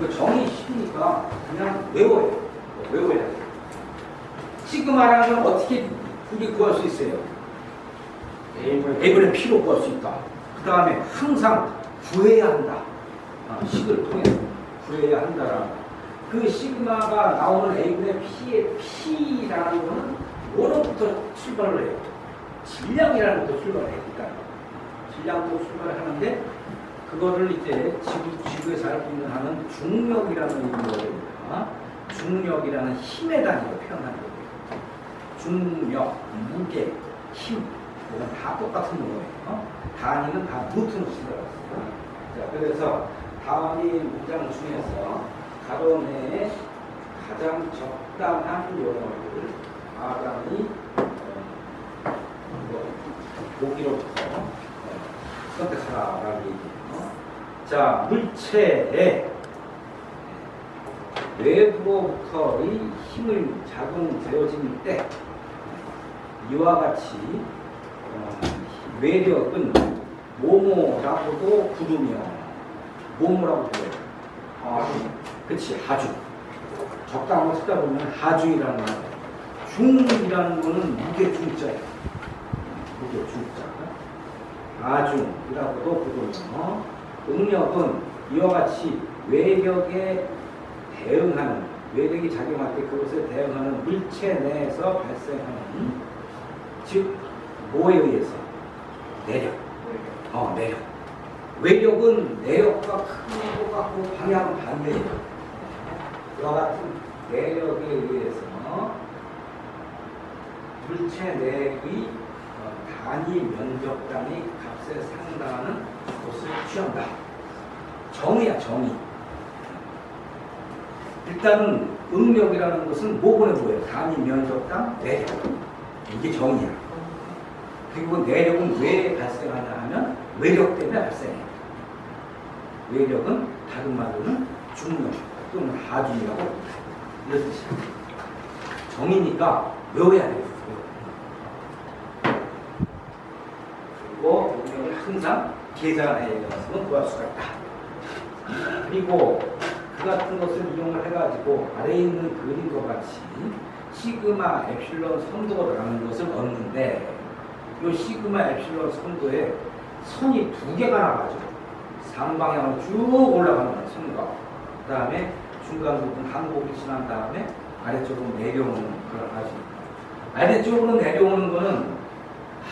그 정이 쉬우니까 그냥 외워요. 외워야 돼요. 시그마라는 어떻게 우리 구할 수 있어요? A분의 P로 구할 수 있다. 그 다음에 항상 구해야 한다. 식을 통해서 구해야 한다라는 거. 그 시그마가 나오는 A분의 P의 P라는 거는 뭐로부터 출발을 해요? 질량이라는 것도 출발을 해요. 그러니까 질량도 출발을 하는데 그거를 이제 지구에서 알고 있는 하는 중력이라는 의미입니다. 중력이라는 힘의 단위로 표현하는 거예요. 중력, 무게, 힘, 이건 다 똑같은 거예요. 단위는 다 루트로 쓰더라고요. 자, 그래서 다음이 문장 중에서 가로 내에 가장 적당한 용어를 아담이 보기로부터 선택하라라는 얘기예요. 자, 물체에 외부로부터의 힘을 작용되어질 때 이와 같이 외력은 모모라고도 부르며 모모라고 불러요. 그치, 하주. 적당한 거 쓰다 보면 하주이라는 거예요. 중이라는 거는 무게 중자예요. 무게 중자. 아중이라고도 부르며 응력은 이와 같이 외력에 대응하는, 외력이 작용할 때 그것에 대응하는 물체 내에서 발생하는, 즉 뭐에 의해서? 내력. 내력. 외력은 내력과 큰 것 같고 방향은 반대예요. 이와 같은 내력에 의해서 물체 내의 단위 면적당의 값에 상당하는 것을 취한다. 정의야, 정의. 일단은 응력이라는 것은 뭐보내 보여요? 단위 면적당 내력. 이게 정의야. 그리고 내력은 왜 발생하냐 하면 외력 때문에 발생해요. 외력은 다른 말로는 중력 또는 하중이라고 합니다. 이런 뜻이야. 정의니까 외워야 돼요. 그리고 응력을 항상 계산해서는 구할 수가 있다. 그리고 그 같은 것을 이용을 해가지고 아래에 있는 그림과 같이 시그마 엡실론 선도라는 것을 얻는데 이 시그마 엡실론 선도에 선이 두 개가 나가죠. 상방향으로 쭉 올라가는 선과 그 다음에 중간 부분 항복이 지난 다음에 아래쪽으로 내려오는 그런 아주 아래쪽으로 내려오는 거는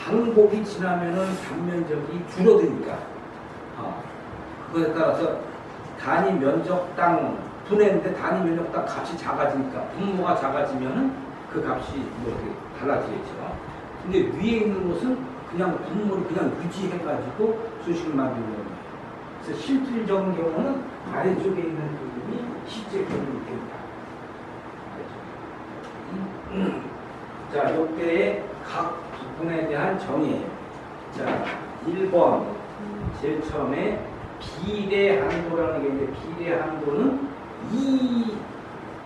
항복이 지나면은 단면적이 줄어드니까 그거에 따라서 단위 면적당 분해인데 단위 면적당 값이 작아지니까 분모가 작아지면은 그 값이 이렇게 달라지겠죠. 근데 위에 있는 것은 그냥 분모를 그냥 유지해가지고 수식을 만드는 거예요. 그래서 실질적인 경우는 아래쪽에 있는 부분이 실제 부분이 됩니다. 자, 이때의 각 부분에 대한 정의예요. 자, 1번 제일 처음에 비례 한도라는 게 있는데 비례 한도는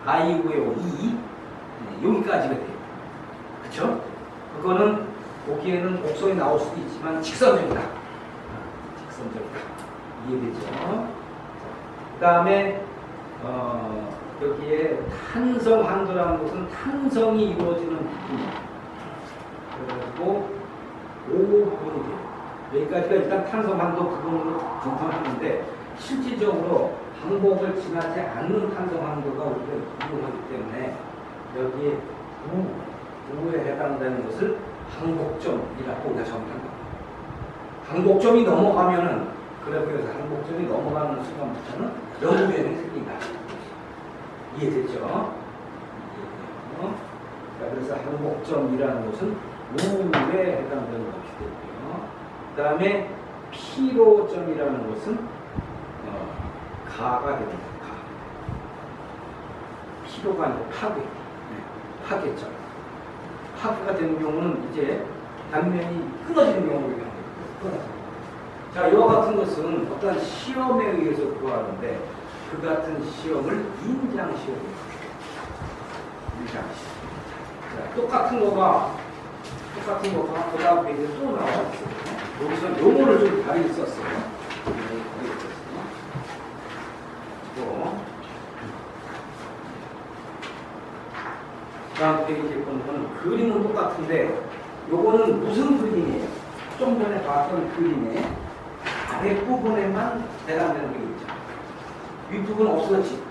2i고요. 2 여기까지가 돼요. 그쵸? 그거는 보기에는 곡선이 나올 수도 있지만 직선적이다. 직선적이다. 이해되죠? 그 다음에 여기에 탄성 한도라는 것은 탄성이 이루어지는 부분이에요. 그래가지고 5부분이 돼요. 여기까지가 일단 탄성 한도 부분으로 정상하는데 실질적으로 항복을 지나지 않는 탄성 한도가 우리가 이용하기 때문에 여기에 5에 해당되는 것을 항복점이라고 우리가 정의한다. 항복점이 넘어가면은 그래서 항복점이 넘어가는 순간부터는 영구변이 생긴다. 이해됐죠? 자, 그래서 항복점이라는 것은 5에 해당되는 것이 되고요. 그 다음에 피로점이라는 것은 가가 됩니다. 가. 피로가 아니고 파괴. 파괴점. 파괴가 되는 경우는 이제 단면이 끊어지는 경우를 얘기합니다. 끊어져. 자, 이와 같은 것은 어떤 시험에 의해서 구하는데 그 같은 시험을 인장시험입니다. 인장시험. 자, 똑같은 거가 그 다음 페이지에 또 나와있어요. 여기서 용어를 좀 다르게 썼어요. 또 다음 페이지에 보는 거는 그림은 똑같은데 요거는 무슨 그림이에요? 좀 전에 봤던 그림의 아랫부분에만 해당되는 게 있죠. 윗부분 없어졌지.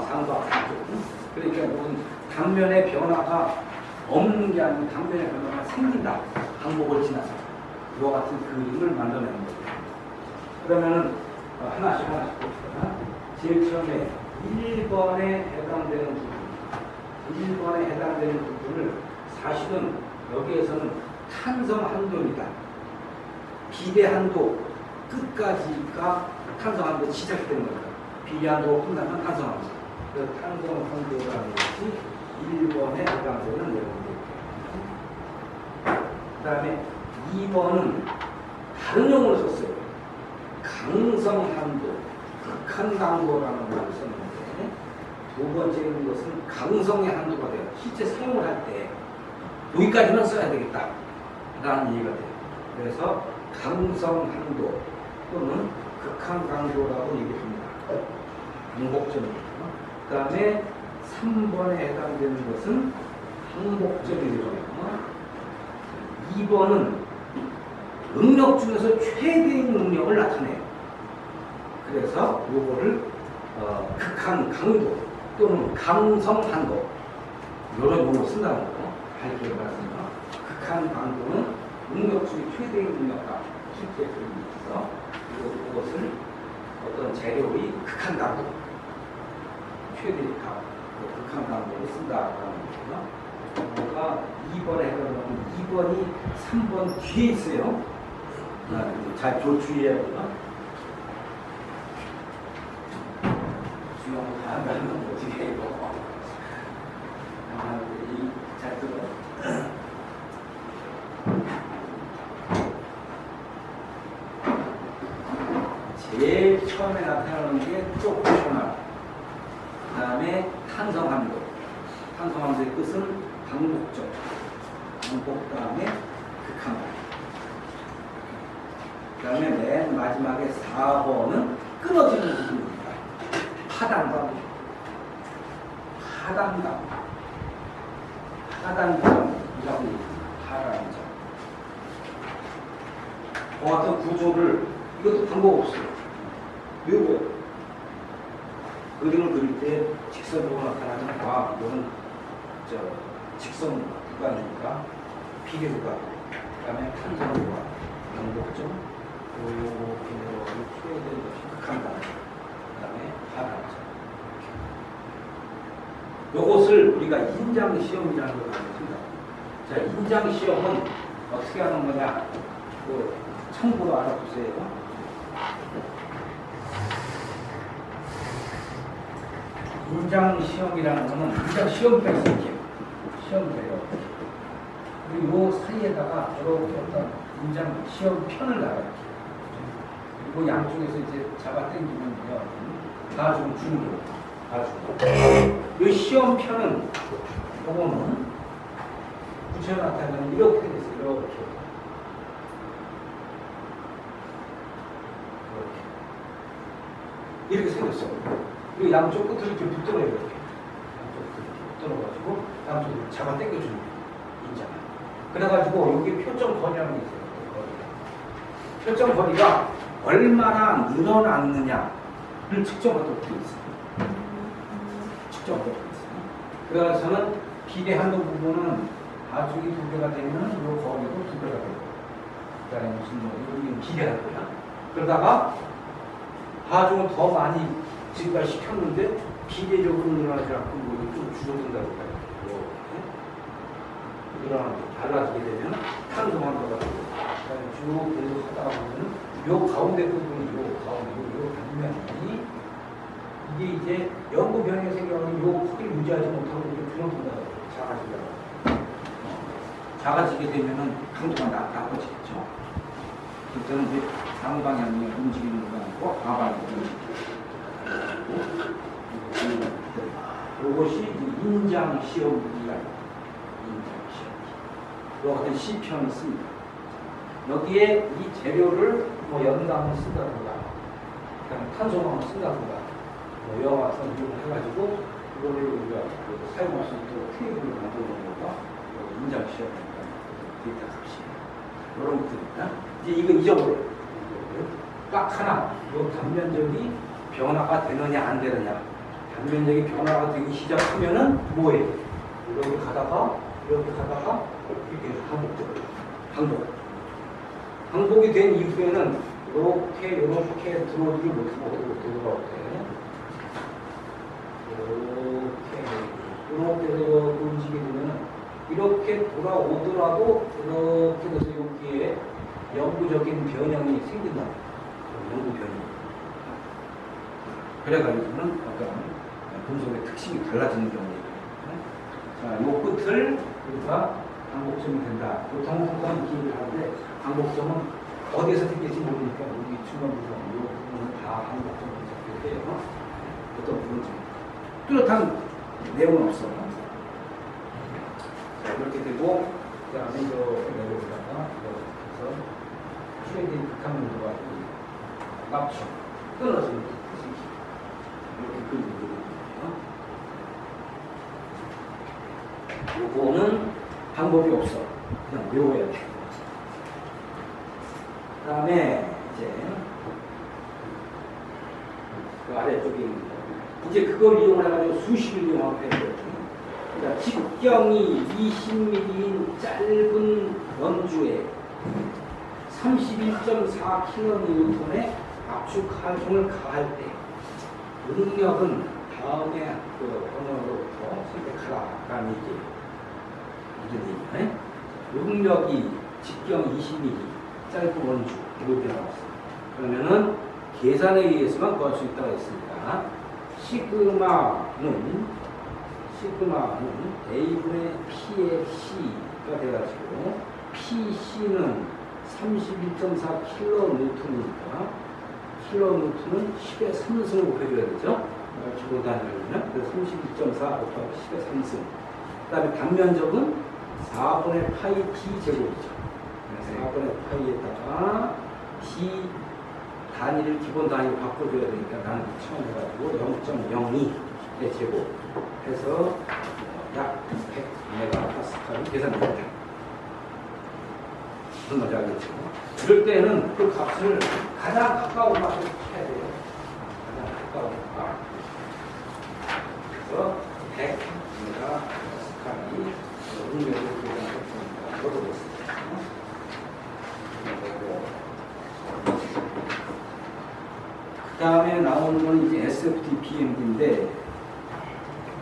상박 쪽. 그러니까 이건 단면의 변화가 없는 게 아니고 단면의 변화가 생긴다. 항목을 지나서. 이와 같은 그림을 만들어내는 거예요. 그러면은 하나씩 봅시다. 제일 처음에 1번에 해당되는 부분. 1번에 해당되는 부분을 사실은 여기에서는 탄성 한도입니다. 비례 한도 끝까지가 탄성 한도 시작이 되는 겁니다. 비례 한도가 끝나면 탄성 한도. 그 탄성 한도라는 것이 1번에 해당되는 내용입니다. 그 다음에 2번은 다른 용어를 썼어요. 강성 한도, 극한 강도라는 말을 썼는데 두 번째 있는 것은 강성의 한도가 돼요. 실제 사용을 할 때 여기까지만 써야 되겠다 라는 얘기가 돼요. 그래서 강성 한도 또는 극한 강도라고 얘기합니다. 항복점입니다. 그 다음에 3번에 해당되는 것은 항복점이고요. 2번은 능력 중에서 최대의 능력을 나타내요. 그래서 요거를 극한 강도 또는 강성 한도 이런 용어를 쓴다는 거 밝게 말씀드립니다. 극한 강도는 능력 중에 최대의 능력과 실제 그림이 있어서 이것을 어떤 재료의 극한 강도 최대의 극한 강도를 쓴다라는 거고요. 뭐가 2번에 해당하면 2번이 3번 뒤에 있어요. 잘 조주의해야 되나? 주영을 다 한다면 어떻게 해요? 잘 들어. 제일 처음에 나타나는 게 프로포셔널. 그 다음에 탄성함도. 탄성함도의 끝은 반복적. 반복 다음에 극한. 그 다음에 맨 마지막에 4번은 끊어지는 부분입니다. 하단감. 하단감. 하단감이라고 얘기합니다. 하단감. 그 같은 구조를 이것도 방법 없어요. 외워요. 그림을 그릴 때 직선으로 나타나는 이거는 직선 구간이니까 비례 구간, 그 다음에 탄성 구간, 반복점, 요렇게 표현된 것이 극한 단, 그 다음에 하단점. 요것을 우리가 인장시험이라는 걸 하겠습니다. 자, 인장시험은 어떻게 하는 거냐? 참고로 알아두세요. 인장시험이라는 거는 인장시험표가 있어요. 시험표요. 그리고 요 사이에다가 이렇게 어떤 인장시험편을 놔요. 그리고 양쪽에서 이제 잡아 당기면요. 나중에 주는 거예요. 나중에. 이 시험편은 요거는 구체로 나타나면 이렇게 됐어요. 이렇게 생겼어. 그리고 양쪽 끝을 이렇게 붙들어요. 이렇게. 양쪽 끝을 붙들어가지고 양쪽으로 잡아 당겨주는 거예요. 인장. 그래가지고 여기 표점 거리라는 게 있어요. 표점 거리가 얼마나 늘어났느냐를 측정할 때 있어요. 측정할 때 있어요. 그래서는 비례 한도 부분은 하중이 2배가 되면 이 거리도 2배가 되고, 그 다음에 무슨 여기 비례가 되나? 그러다가 하중을 더 많이 지금까지 시켰는데 비례적으로 늘어나지 않고 좀 줄어든다고 해요. 늘어나고 달라지게 되면 탄소만도가 되고, 그다음에 쭉 계속 하다 보면 요 가운데 부분이 요 단면이 이게 이제 연구 변형의 생겨는 요 크기를 유지하지 못하고 이렇게 줄어든다고 작아지게 되면은 강도가 나빠지겠죠. 그때는 이제 상방향이 움직이는 거 아니고 하방향이 움직이는 거. 이것이 인장시험이라는 인장시험. 이와 같은 시편을 씁니다. 여기에 이 재료를 연감을 쓴다든가, 그다음에 탄소망을 쓴다든가, 이와 같은 이용을 해가지고 그거를 우리가 사용할 수 있도록 테이블을 만들어 놓은 거가 인장시험이니까 데이터 값이 이런 것들입니다. 이제 이거 잊어버려. 딱 하나, 이 단면적이 변화가 되느냐 안 되느냐. 단면적이 변화가 되기 시작하면은 뭐예요? 이렇게 가다가 이렇게 반복이 된 이후에는 이렇게 들어오지 못하고 들어가게 이렇게 움직이게 되면 이렇게 돌아오더라도 이렇게 돼서 여기에 영구적인 변형이 생긴다. 영구 변형. 그래가지고는 어떤 금속의 특징이 달라지는 경우예요. 자, 이 끝을 우리가 반복점이 된다. 보통 기입을 하는데 반복점은 어디에서 생길지 모르니까 우리 중간 부분, 이 부분은 다 반복점으로 잡혀요. 어떤 부분은 뚜렷한 내용은 없어. 자, 이렇게 되고, 그 다음에 이거 내려오다가, 그래서 추해진 극한문도가 납축, 끊어지는 것이 이렇게 그리는 거거든요. 요거는 방법이 없어. 그냥 외워야 돼. 그 다음에 이제 그 아래쪽에 있는 거. 이제 그걸 이용해가지고 수식을 이용하고 해야 돼요. 그러니까 직경이 20mm인 짧은 원주에 31.4kN의 압축 하중을 가할 때 응력은 다음에 그 번호로부터 선택하라라는 얘기예요. 응력이 직경 20mm 짧은 원주 이렇게 나왔어요. 그러면은 계산에 의해서만 구할 수 있다고 했으니까 시그마는 A분의 P의 C가 돼가지고 PC는 31.4kN이니까 킬로뉴턴은 10의 3승을 곱해줘야 되죠. 기본 단위로는 그래서 32.4 곱하기 10의 3승. 그 다음에 단면적은 4분의 파이 t 제곱이죠. 4분의 파이에다가 t 단위를 기본 단위로 바꿔줘야 되니까 나는 처음 해가지고 0.02의 제곱 해서 약 100메가파스칼이 계산됩니다. 무슨 말인지 알겠죠? 이럴 때는 그 값을 가장 가까운 값을 해야 돼요. 가장 가까운 값. 그래서 100메가파스칼이 응력을 계산했으니까 이것도 됐습니다. 그 다음에 나오는 건 이제 SFT BMD인데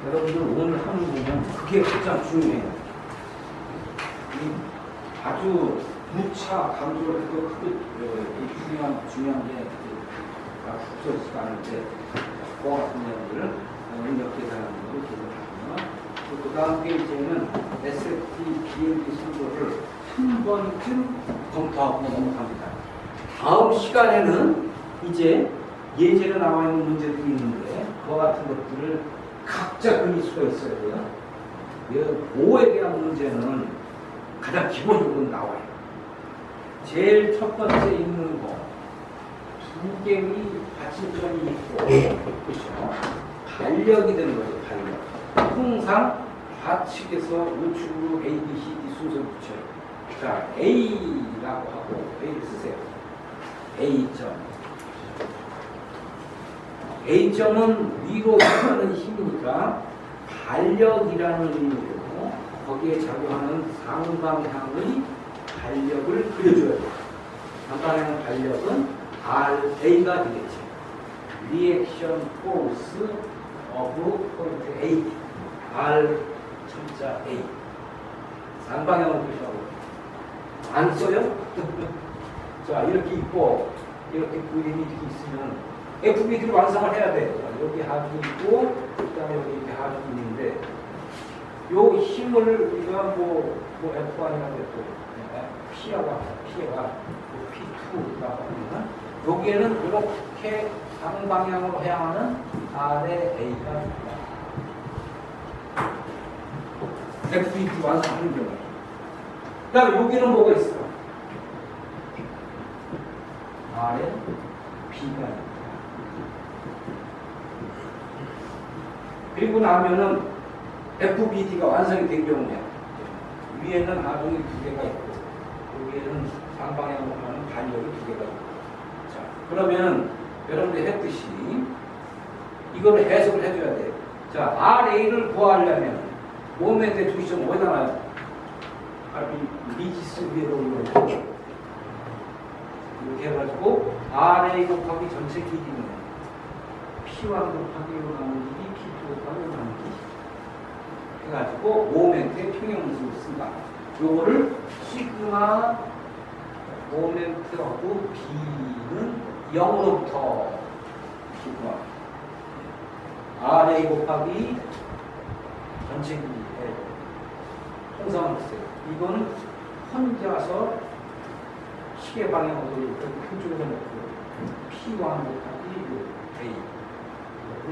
여러분들 오늘 하는 보면 그게 가장 중요해요. 아주 무차 강조를 해도 크게 중요한 게 없어지지가 않은데 그와 같은 내용들을 응력 계산하는 걸 계산하고요. 그 다음 페이지에는 SFT BMD 순서를 한 번쯤 검토하고 넘어갑니다. 다음 시간에는 이제 예제로 나와 있는 문제들이 있는데 그와 같은 것들을 각자 그릴 수가 있어야 돼요. 보호에 대한 문제는 가장 기본적으로 나와요. 제일 첫 번째 있는 거, 두 개의 받침점이 있고, 그렇죠? 반력이 되는 거죠, 반력. 항상 좌측에서 우측으로 A, B, C, D 순서를 붙여요. 자, A라고 하고, A를 쓰세요. A점. A점은 위로 가는 힘이니까 반력이라는 의미로 거기에 작용하는 상방향의 반력을 그려줘야 돼요. 상방향의 반력은 RA가 되겠죠. Reaction Force of Point A. R 첨자 A. 상방향을 표시하고 안 써요? 자, 이렇게 있고 이렇게 그림이 이렇게 있으면 FBD를 완성을 해야 돼. 여기 하중이 있고, 그 다음에 여기 이렇게 하중이 있는데, 요 힘을 우리가 뭐 F1이라고 했고, P가 P2라고 하면, 여기에는 이렇게 상방향으로 향하는 R의 A가 있다. FBD 완성하는 경우. 그 다음에 여기는 뭐가 있어? R의 B가 있다. 그리고 나면은 FBD가 완성이 된 경우에 위에는 하중이 두 개가 있고 여기에는 상방향으로 가는 반력이 두 개가 있고 자 그러면은 여러분들이 했듯이 이거를 해석을 해줘야 돼. 자 RA를 구하려면 모멘트의 두기점 어디다 놔요? 미지수 위로 올려놓고 이렇게 해가지고 RA 곱하기 전체 길이는 P1 곱하기 요 나누기 P2 곱하기 요 나누기 해가지고 모멘트의 평형함수를 쓴다. 요거를 시그마 모멘트하고 B는 0으로부터 시그마 RA 곱하기 전체 길이에 통상을 했어요. 이거는 혼자서 시계 방향으로 이렇게 한쪽에서 놓고 P1 곱하기 A 이거를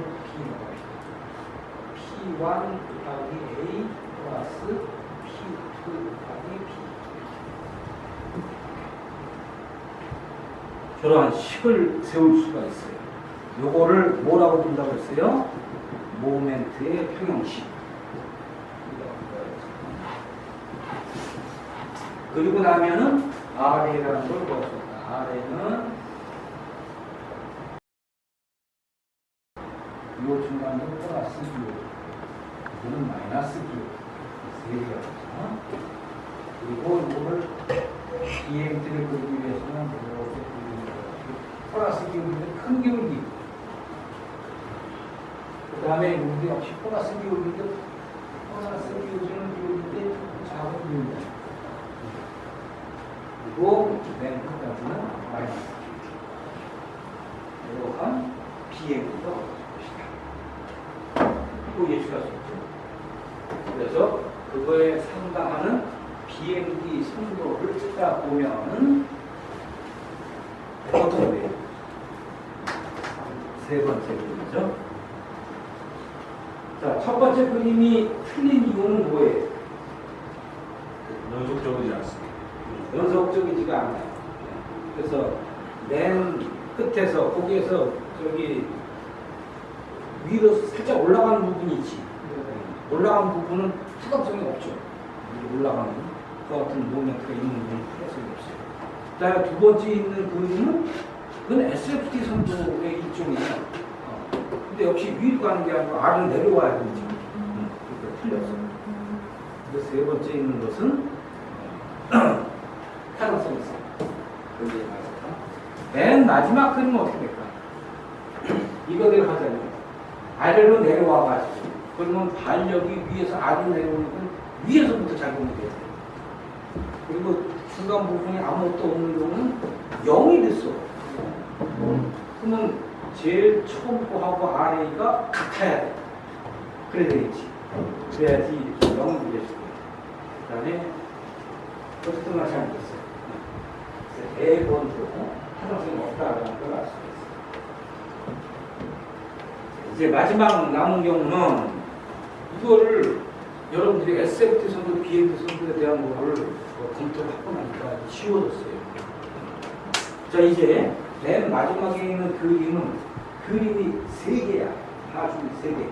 P1 곱하기 A 플러스 P2 곱하기 P 저러한 식을 세울 수가 있어요. 요거를 뭐라고 부른다고 했어요? 모멘트의 평형식. 그리고 나면은 RA라는 걸 구했습니다. RA는 요 중간으로 플러스 기호, 이거는 마이너스 기호, 세 개가 있죠. 그리고 이거를 EMT를 그리기 위해서는 이렇게 플러스 기울기인데 큰 기울기. 그 다음에 여기 역시 플러스 기울기인데 플러스 기울기는 기울기인데 작은 기울기. 그리고 맨 끝까지는 마이너스 이러한 BM도 것이다. 또 예측할 수 있죠. 그래서 그거에 상당하는 BMD 성도를 찾아 보면은 어떤 거예요? 세 번째 그림이죠. 자, 첫 번째 그림이 틀린 이유는 뭐예요? 연속적이지 않습니다. 연속적이지가 않아요. 그래서 맨 끝에서 거기에서 저기 위로 살짝 올라가는 부분이 있지. 올라가는 부분은 타당성이 없죠. 올라가는 그 같은 모멘트가 있는 부분은 타당성이 없어요. 그다음에 두 번째 있는 그림은 그건 SFT 선도의 일종이에요. 근데 역시 위로 가는 게 아니고 아래로 내려와야 되지. 그러니까 틀렸어. 그래서 세 번째 있는 것은 타당성이 있어요. 맨 마지막 그림은 어떻게 될까? 이거대로 하자면 아래로 내려와가지고 그러면 반력이 위에서 아래로 내려오는 건 위에서부터 작용이 돼요. 그리고 중간 부분에 아무것도 없는 경우는 0이 됐어. 그러면 제일 처음 거하고 RA가 같아야 돼. 그래야 되겠지. 그래야지 이렇게 0을 그려줄 거예요. 그 다음에 어쨌든 나 잘못했어요. 네 번도 타당성이 없다라는 걸 알 수가 있어요. 이제 마지막 남은 경우는 이거를 여러분들이 SFT 선도, BMT 선도에 대한 거를 검토를 하고 나니까 쉬워졌어요. 자, 이제 맨 마지막에 있는 그림이 세 개야. 하중이 세 개.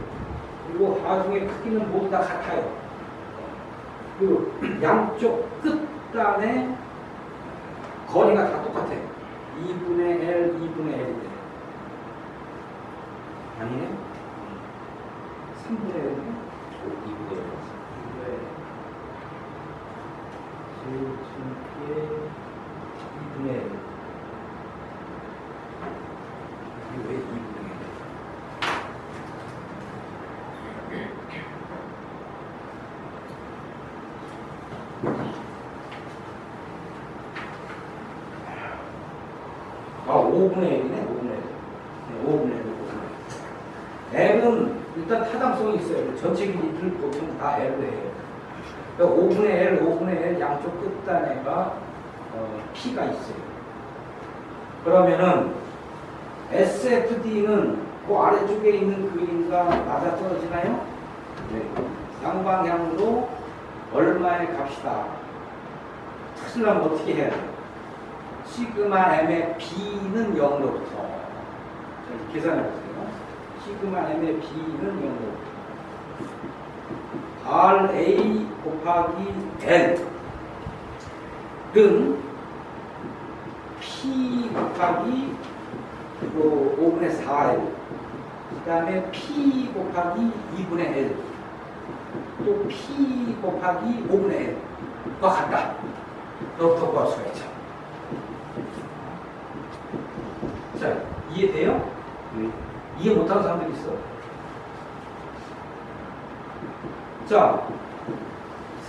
그리고 하중의 크기는 모두 다 같아요. 그리고 양쪽 끝단에 거리가 다 똑같아. 2분의 L, 2분의 L이 돼. 아니네? 3분의 L이네? 2분의 L. 제일 중게 2분의 L. 이게 왜 2분의 L? 아, 5분의 1이네, 5분의 1. 5분의 1. L은 일단 타당성이 있어요. 전체 길이를 보통 다 L로 해요. 그러니까 5분의 L, 5분의 L 양쪽 끝단에가 P가 있어요. 그러면은 SFD는 그 아래쪽에 있는 그림과 맞아 떨어지나요? 네. 양방향으로 얼마의 값이다. 찾으려면 어떻게 해야 돼요? 시그마 M의 B는 0으로부터 계산해 보세요. 시그마 M의 B는 0으로부터 RA 곱하기 L은 P 곱하기 5분의 4L 그 다음에 P 곱하기 2분의 L 또 P 곱하기 5분의 L과 같다. 너부터 구할 수가 있죠. 자, 이해돼요? 이해 못하는 사람들이 있어. 자,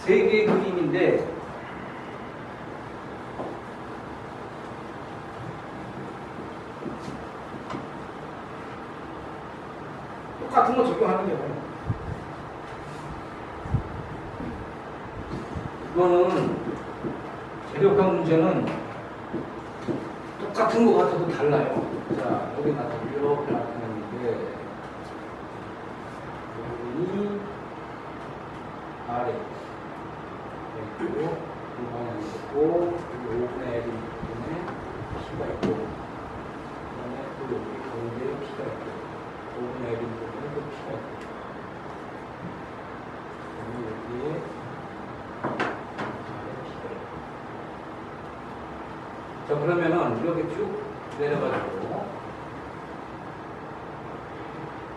세 개의 그림인데 똑같은 거 적용하는 게 뭐예요? 이거는 재료학 문제는 똑같은 거 같아도 달라요. 자, 여기 이렇게 나타났는데 여기 아래 그리고 이 방향이 있고 여기 5분의 1이 때문에 P가 있고 그 다음에 또 여기 가운데에 P가 있고 5분의 1이 때문에 또 P가 있고 여기에 아래 P가 있고 자, 그러면은 이렇게 쭉 내려가지고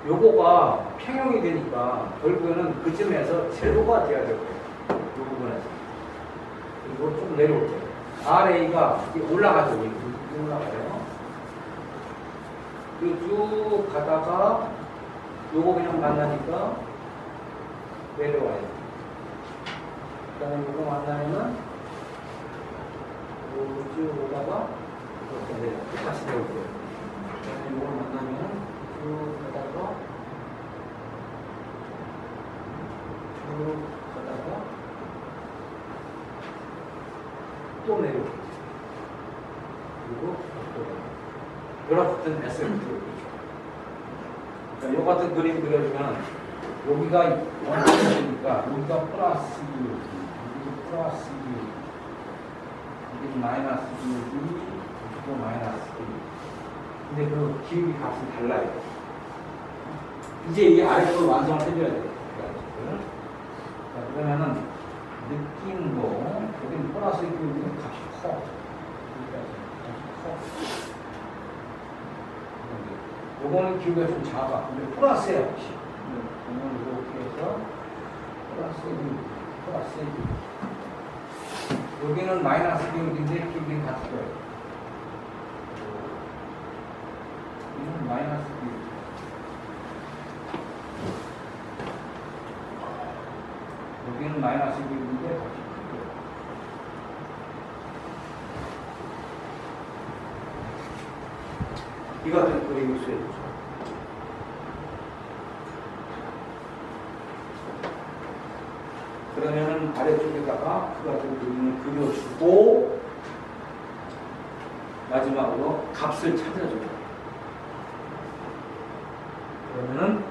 요거가 평형이 되니까 결국에는 그쯤에서 제로가 돼야 될 거예요. 요 부분에서. 그리고 좀 내려올 거예요. RA가 올라가죠. 올라가요. 그리고 쭉 가다가 요거 그냥 만나니까 내려와요. 그 다음에 요거 만나면은 요거 쭉 오다가 이렇게 내려. 다시 내려올 거예요. 그 다음에 요걸 만나면 쭉 가다가 쭉 가다가 또 내려오겠죠. 그리고 또 여러 같은 SFT를 그리죠. 그러니까 요 같은 그림 그려주면 여기가 원점이니까 여기가 플러스 2, 여기가 플러스 2, 여기 마이너스 2, 여기도 마이너스 2. 근데 그 기울기 값이 달라요. 이제 이 아래쪽을 완성을 해줘야 돼요. 자, 그러면은 느낌도 여기는 플러스 기울기 값이 커. 값이 커. 요거는 기울기가 좀 작아. 근데 플러스야 혹시. 그러면 이렇게 해서 플러스 1. 여기는 마이너스 기울기인데 기울기는 같을 거예요. 이는 마이너스 기울기. 여기는 마이너스 기울기인데 같이 크고. 이 같은 그림을 수해주죠. 그러면은 아래쪽에다가 그 같은 그림을 그려주고 마지막으로 값을 찾아줘요. 그러면은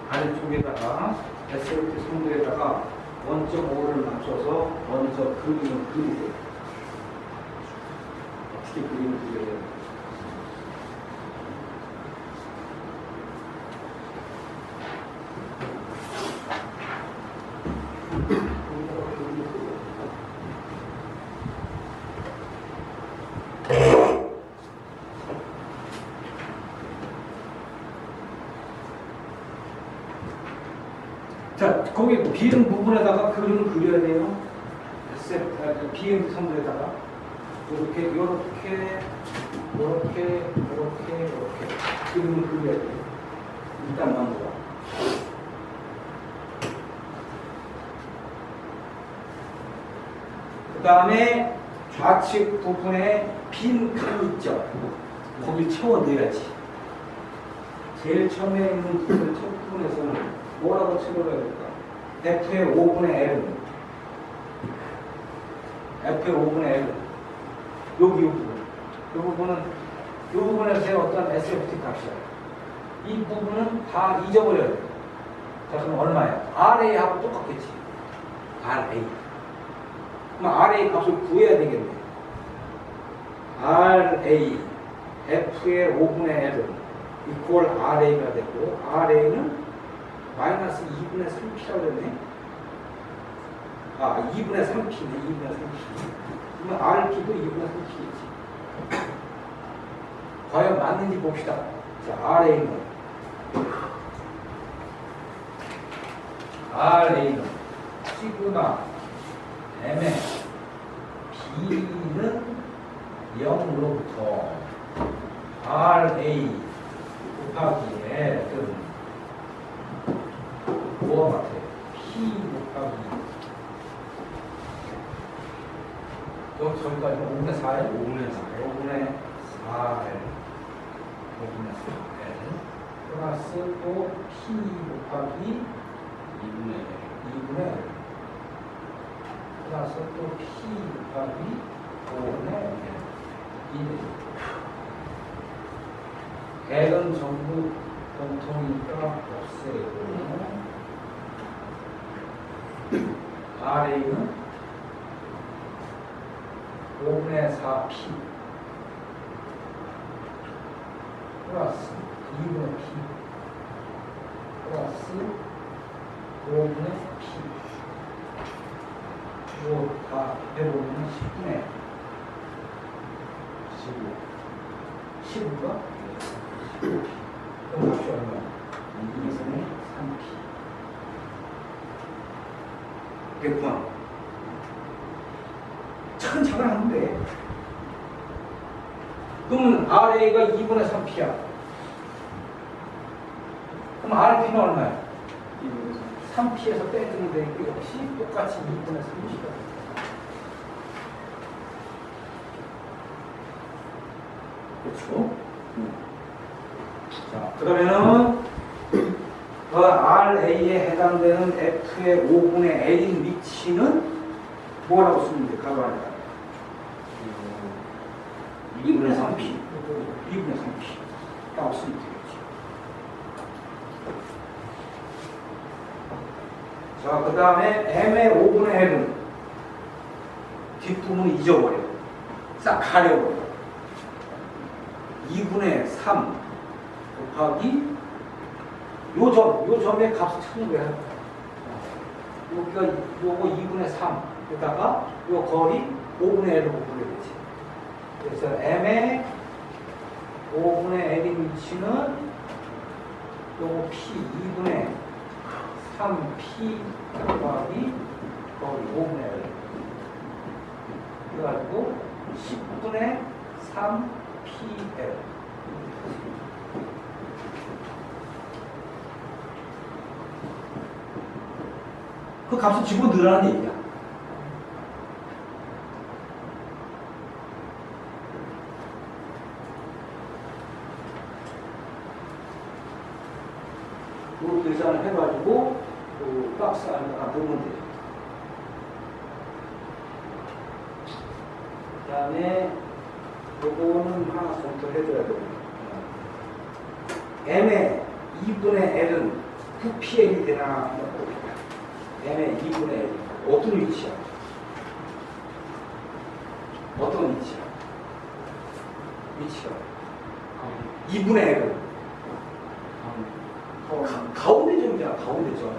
아래쪽에다가 SLT 성분에다가 1.5를 맞춰서 먼저 그림을 그리세요. 어떻게 그림을 그려야 돼요? 자, 거기 비름 부분에다가 그림을 그려야 돼요. 비름 성분에다가 이렇게 그림을 그려야 돼요. 일단 먼저. 그 다음에 좌측 부분에 빈 칸 있죠. 거기 채워 넣어야지. 제일 처음에 있는 부분, 첫 부분에서는 뭐라고 채워야 될까? F의 5분의 L은 F의 5분의 L은 여기 이 부분에서의 어떤 SFT 값이야. 이 부분은 다 잊어버려야 돼. 자, 그럼 얼마야? RA하고 똑같겠지. RA. 그럼 RA 값을 구해야 되겠네. RA F의 5분의 L은 이퀄 RA가 되고 RA는 마이너스 2분의 3P라고 했네. 2분의 3p네. 2분의 3p. 그러면 rp도 2분의 3p겠지. 과연 맞는지 봅시다. 자, RA는 시그마 M의 B는 0으로부터 RA 곱하기 L은 뭐와 같아요? P 곱하기 저기까지 5분의 4에 5분의 4L 플러스 또 P 곱하기 2분의 L 플러스 또 P 곱하기 5분의 L L은 전부 공통이니까 없애고 RA는 5분의 4P 플러스 2분의 P 플러스 5분의 P 이거 다 해보면 10분의 15가? 15P 그럼 값이 얼마? 2분의 3P 100번 차근차근 하면 돼. 그러면 RA가 2분의 3P야. 그럼 RP는 얼마야? 3P에서 빼주면 되니까 역시 똑같이 2분의 3P가. 그렇죠? 자, 그러면은 RA에 해당되는 F의 5분의 L인 위치는 뭐라고 쓰면 돼? 가로 안에다 2분의 3P 2분의 3P 라고 쓰면 되겠지. 자, 그 다음에 M의 5분의 L은 뒷부분 잊어버려. 싹 가려버려. 2분의 3 곱하기 요 점의 값을 찾는 거야. 여기가 요거 2분의 3에다가 요 거리 5분의 L로 곱하게 되지. 그래서 M의 5분의 L인 위치는 요거 P 2분의 3P 곱하기 거리 5분의 L 그래가지고 10분의 3PL 그 값을 집어 넣으라는 얘기야. 그 계산을 해가지고 그 박스 안에다가 넣으면 돼요. 그 다음에 요거는 하나 검토해줘야 돼요. M의 2분의 L은 9PL이 되나 한번 봅니다. M의 2분의 L 어떤 위치야? 어떤 위치야? 위치가 2분의 L은 가운데 점이잖아. 가운데 점.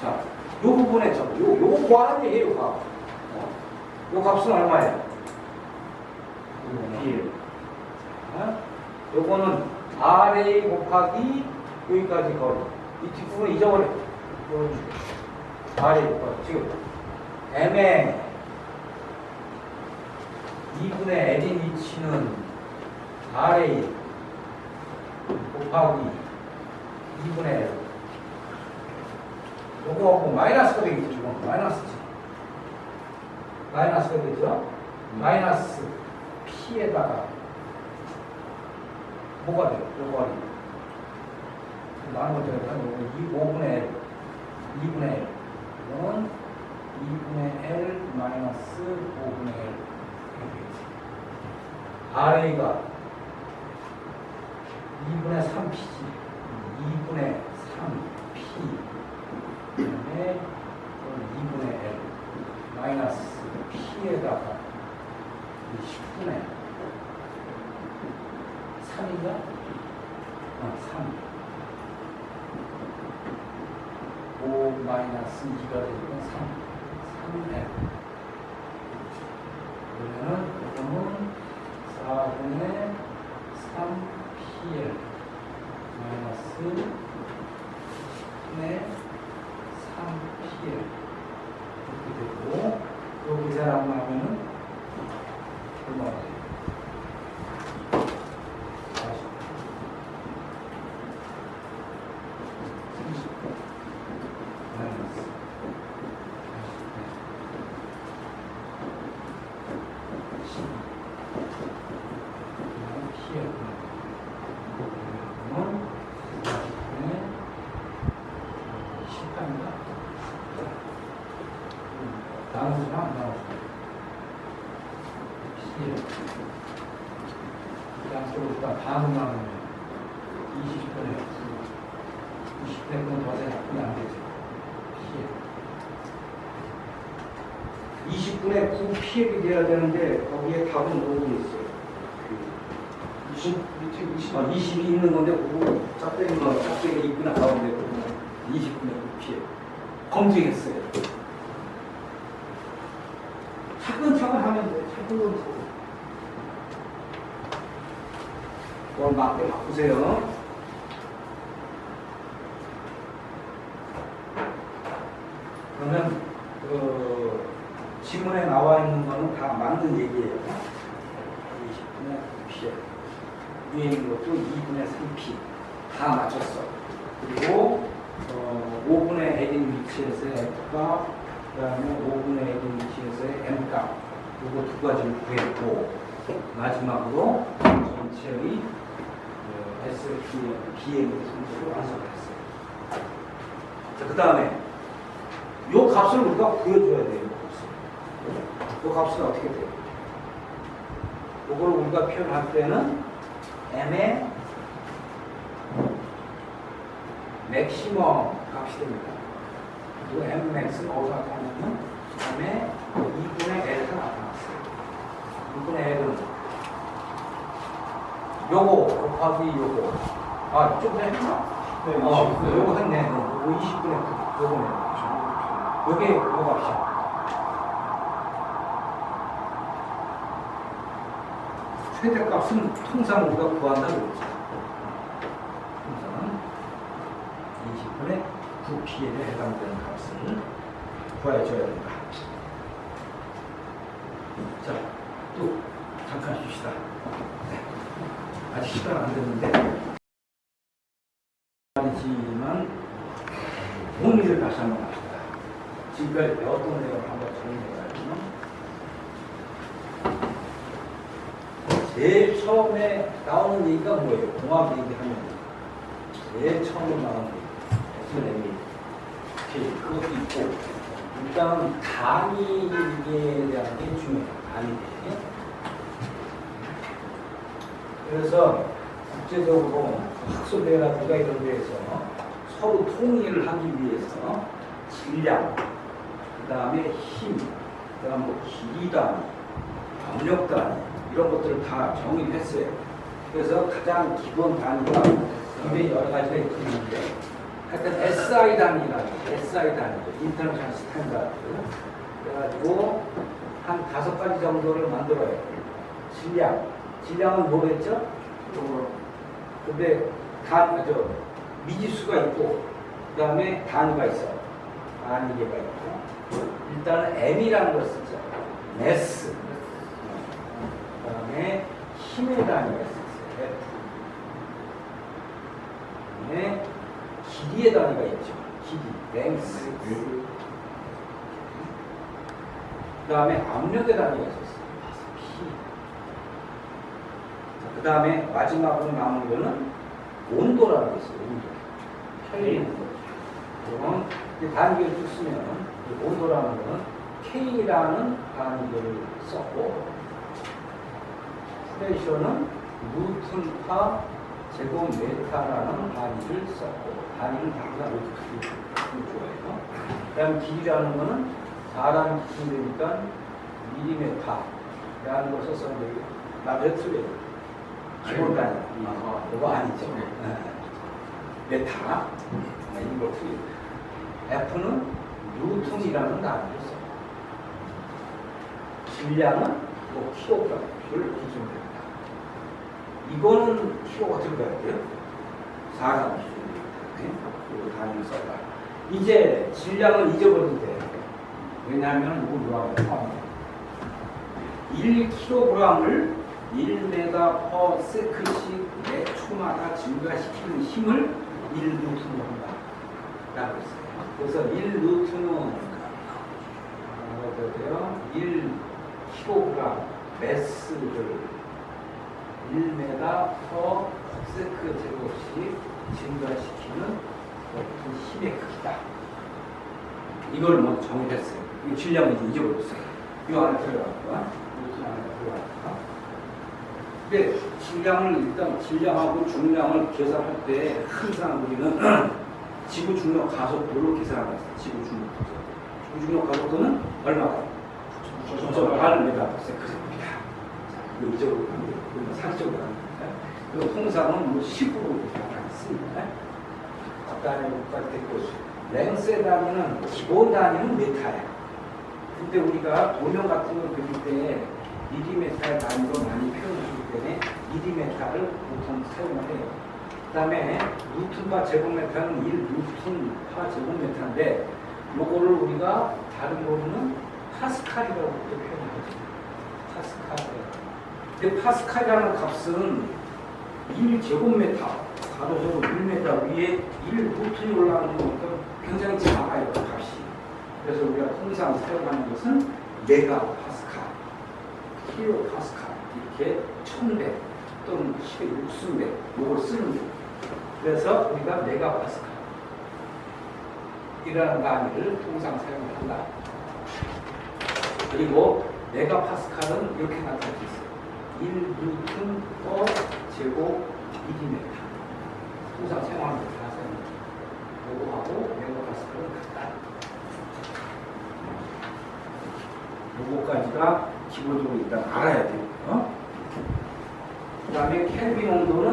자, 요 부분에 점. 요거 구하는 얘기예요. 요 값은 얼마예요? 1. 요거는 RA 곱하기 여기까지 거리. 이 뒷부분 잊어버려. RA 곱하기. 지금 M의 2분의 L인 위치는 RA 곱하기 2분의 L. 요거하고 마이너스가 되겠죠. 이건 마이너스지. 마이너스가 되죠. 마이너스 P에다가 뭐가 돼요? 요거 나누면 되니까 요거 5분의 L 2분의 L 이건 2분의 L 마이너스 5분의 L RA가 2분의 3P지 2분의 3P 그다음에 2분의 L 마이너스 P에다가 10분의 3인가? 3 5 마이너스 2가 되니까 3 3F. 그러면은 이거는 4분의 3PL 마이너스 10분의 3PL 이렇게 되고, 또 계산하고 나면은 얼마나 돼요? 20분의 9 PL이 돼야 되는데 거기에 답은 뭐가 있어요? 20이 있는 건데 그거 짝대기가 있구나 가운데 20분의 9 PL 검증했어요. 차근차근 하면 돼. 차근차근. 그걸 맞게 바꾸세요. 그러면 지문에 나와 있는 거는 다 맞는 얘기예요. 20분의 9P. 위에 있는 것도 2분의 3P. 다 맞췄어. 그리고 5분의 A인 위치에서의 F값, 그 다음에 5분의 A인 위치에서의 M값. 요거 두 가지를 구했고, 마지막으로 전체의 SPM의 성질을 완성했어요. 자, 그 다음에 요 값을 우리가 구해줘야 돼요. 그 값은 어떻게 돼요? 이걸 우리가 표현할 때는 m의 맥시멈 값이 됩니다. 그 mmax는 어디서 나타나냐면 m의 2분의 l에서 나타났어요. 2분의 l은 요거 곱하기 요거. 아, 좀 했나? 네, 요거 했네. 요거 20분의 9. 요거네. 요게 요거 값이야. 최대값은 통상 우리가 구한다고 그랬죠. 통상 20분의 9PL에 해당되는 값을 구해줘야 된다. 자, 또 잠깐 쉽시다. 네. 아직 시간 안 됐는데 말이지만 정리를 다시 한번 합시다. 지금까지 배웠던 내용 한번 정리해봐야죠. 제일 처음에 나오는 얘기가 뭐예요? 공학 얘기하면 제일 처음에 나오는 얘기 SNM이 그것도 있고, 일단 단위에 대한 게 중요해요. 단위. 그래서 국제적으로 학술대회라든가 이런 데에서 서로 통일을 하기 위해서 질량, 그 다음에 힘, 그 다음에 길이 단위, 압력 단위 이런 것들을 다 정의했어요. 그래서 가장 기본 단위가 굉장히 여러 가지가 있는데, 하여튼 SI 단위라는 SI 단위, 인터내셔널 스탠다드. 그래가지고 한 5가지 정도를 만들어요. 질량은 뭐겠죠? 근데 미지수가 있고, 그 다음에 단위가 있어. 단위계가 있고, 일단은 M이라는 걸 쓰죠. 매스. 그 다음에 힘의 단위가 있어요. F. 그 다음에 길이의 단위가 있죠. 길이, 랭스. 그 다음에 압력의 단위가 있었어요. P. 그 다음에 마지막으로 남은 거는 온도라는 게 있어요. 온도. 켈빈 온도. 그러면 단위를 쭉 쓰면 온도라는 거는 K라는 단위를 썼고, 프레셔는 뉴턴/제곱미터라는 단위를 썼고, 단위는 다 루트 좋아해요. 그 다음 길이라는 거는 사람 기준되니까 밀리미터라는 걸 썼었는데, 나중에 틀려요. 기본 단위. 그거 아니죠. 메타. 이거 틀려요. F는 뉴턴이라는 단위를 썼고, 질량은 뭐 킬로그램을 기준으로 합니다. 이거는 킬로가 들어가야 돼요. 4gram 기준이기 때문에 그리고 단위를 써라. 이제 질량을 잊어버려도 돼요. 왜냐하면 이거 요하면 1kg을 1m/s씩 매 초마다 증가시키는 힘을 1N으로 한다. 라고 했어요. 그래서 1N은 1kg 매스를 1m/s제곱씩 증가시키는 어떤 힘의 크기다. 이걸 먼저 정의했어요. 이 질량을 이제 잊어버렸어요. 이 안에 들어갔다. 루튼 안에 들어갔다. 근데 질량을 일단 질량하고 중량을 계산할 때 항상 우리는 지구 중력 가속도로 계산하고 있어요. 지구 중력 가속도. 지구 중력 가속도는 얼마다? 9.8m/s입니다. 이거 이쪽으로 갑니다. 이거 상식적으로 갑니다. 그리고 통상은 뭐 10으로 씁니다. 단위 국가 됐고, 랭스의 단위는 기본 단위는 메타예요. 근데 우리가 도면 같은 걸 그릴 때 미리메타의 단위로 많이 표현하기 때문에 미리메타를 보통 사용을 해요. 그 다음에 루튼과 제곱메타는 1루튼파 제곱메타인데 요거를 우리가 다른 거로는 파스칼이라고 표현하거든요. 파스칼. 근데 파스칼이라는 값은 1제곱메타, 가로세로 1m 위에 1루튼이 올라가는 거니까 굉장히 작아요, 값이. 그래서 우리가 통상 사용하는 것은 메가파스칼, 킬로파스칼, 이렇게 1000배 또는 10의 60배 이걸 쓰는 거예요. 그래서 우리가 메가파스칼 이라는 단위를 통상 사용을 한다. 그리고 메가파스칼은 이렇게 나타날 수 있어요. 1루튼 퍼 제곱 미리메타. 통상 사용하는 거 다 사용합니다. 요거하고 메가파스칼은 같다. 요거까지가 기본적으로 일단 알아야 돼요. 그 다음에 켈빈 온도는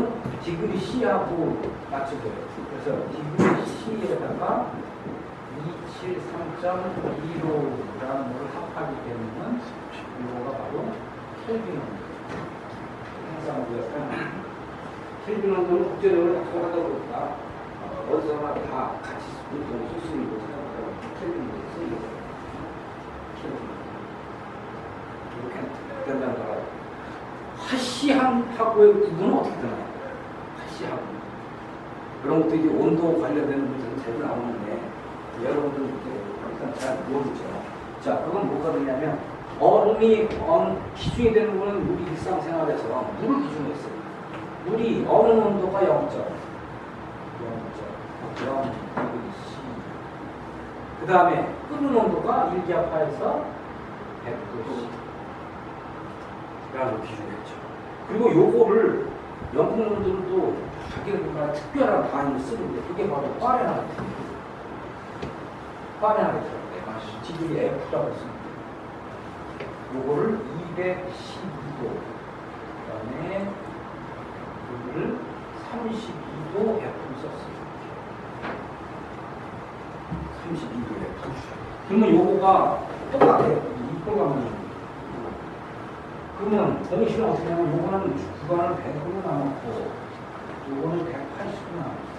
디그리 C하고 맞춰줘요. 그래서 디그리 C에다가 273.25라는 걸 합하게 되면 이거가 바로 켈빈 온도. 항상 우리가 사용하는 켈빈 온도는 국제적으로 약속하다 보니까 어디서나 다 같이 수순이고 생각하고 켈빈 온도 쓰는 거예요. 이렇게 된다는 거라. 화씨하고의 구분은 어떻게 되나요? 화씨하고. 그런 것도 이제 온도 관련되는 문제는 자주 나오는데, 여러분들 일단 잘 모르죠. 자, 그건 뭐가 되냐면, 얼음이 기준이 되는 거는 우리 일상생활에서 물을 기준으로 했어요. 물이 어느 온도가 0.0C. 그 다음에 끓는 온도가 일기압화에서 100도씨. 라고 기준했죠. 그리고 요거를 연구원들도 자기가 특별한 단위를 쓰는데 그게 바로 파렌하이트. 파렌하이트라고 해요. 지금이 F라고 씁니다. 요거를 212도, 그 다음에 여기를 32도 F를 썼어요. 32도 F. 그러면 요거가 똑같아요. 이걸 가면 그러면 동시에 어떻게 하면 요거는 구간을 100으로 나눴고 요거는 180으로 나눴어요.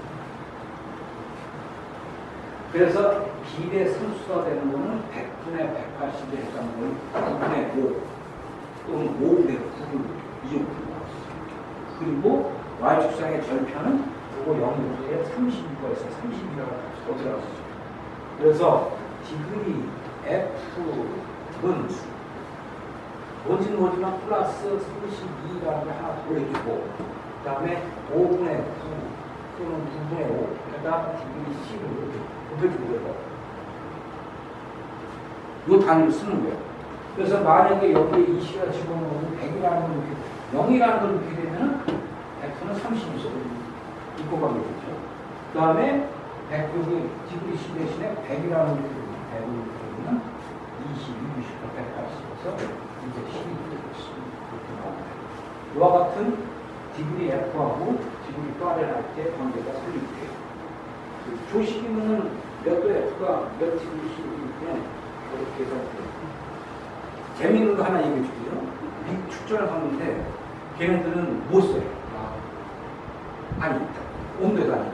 그래서 비례 상수가 되는 거는 100분의 180에 해당하는 걸 2분의 5 또는 5분의 9를 이 정도 나왔어요. 그리고 Y축상의 절편은 요거 0도에 32가 있어요. 32라고 어떻게 나왔어요? 그래서 디그리 F는 뭔지는 모르지만 플러스 32라는 걸 하나 더해주고 그 다음에 5분의 9 또는 9분의 5에다 디그리 C를 이렇게 곱해주고 그래서 이 단위를 쓰는 거예요. 그래서 만약에 여기에 이 C가 집어넣으면 100이라는 걸 이렇게 0이라는 걸 이렇게 되면 F는 32죠. 입고 가게 되죠. 그 다음에 100 여기 디그리 C 대신에 100이라는 걸 이렇게 되면 22, 60, 180에서 이제 12 나옵니다. 이와 같은 디그리 F하고 디그리 파렌하이트의 관계가 설립돼요. 조식이면 몇 도 F가 몇 디그리 C이기 때문에 그렇게 계산돼요. 재미있는 거 하나 얘기해 줄게요. 미국 축전을 하는데 걔네들은 못 써요. 아니, 온도에도 아니고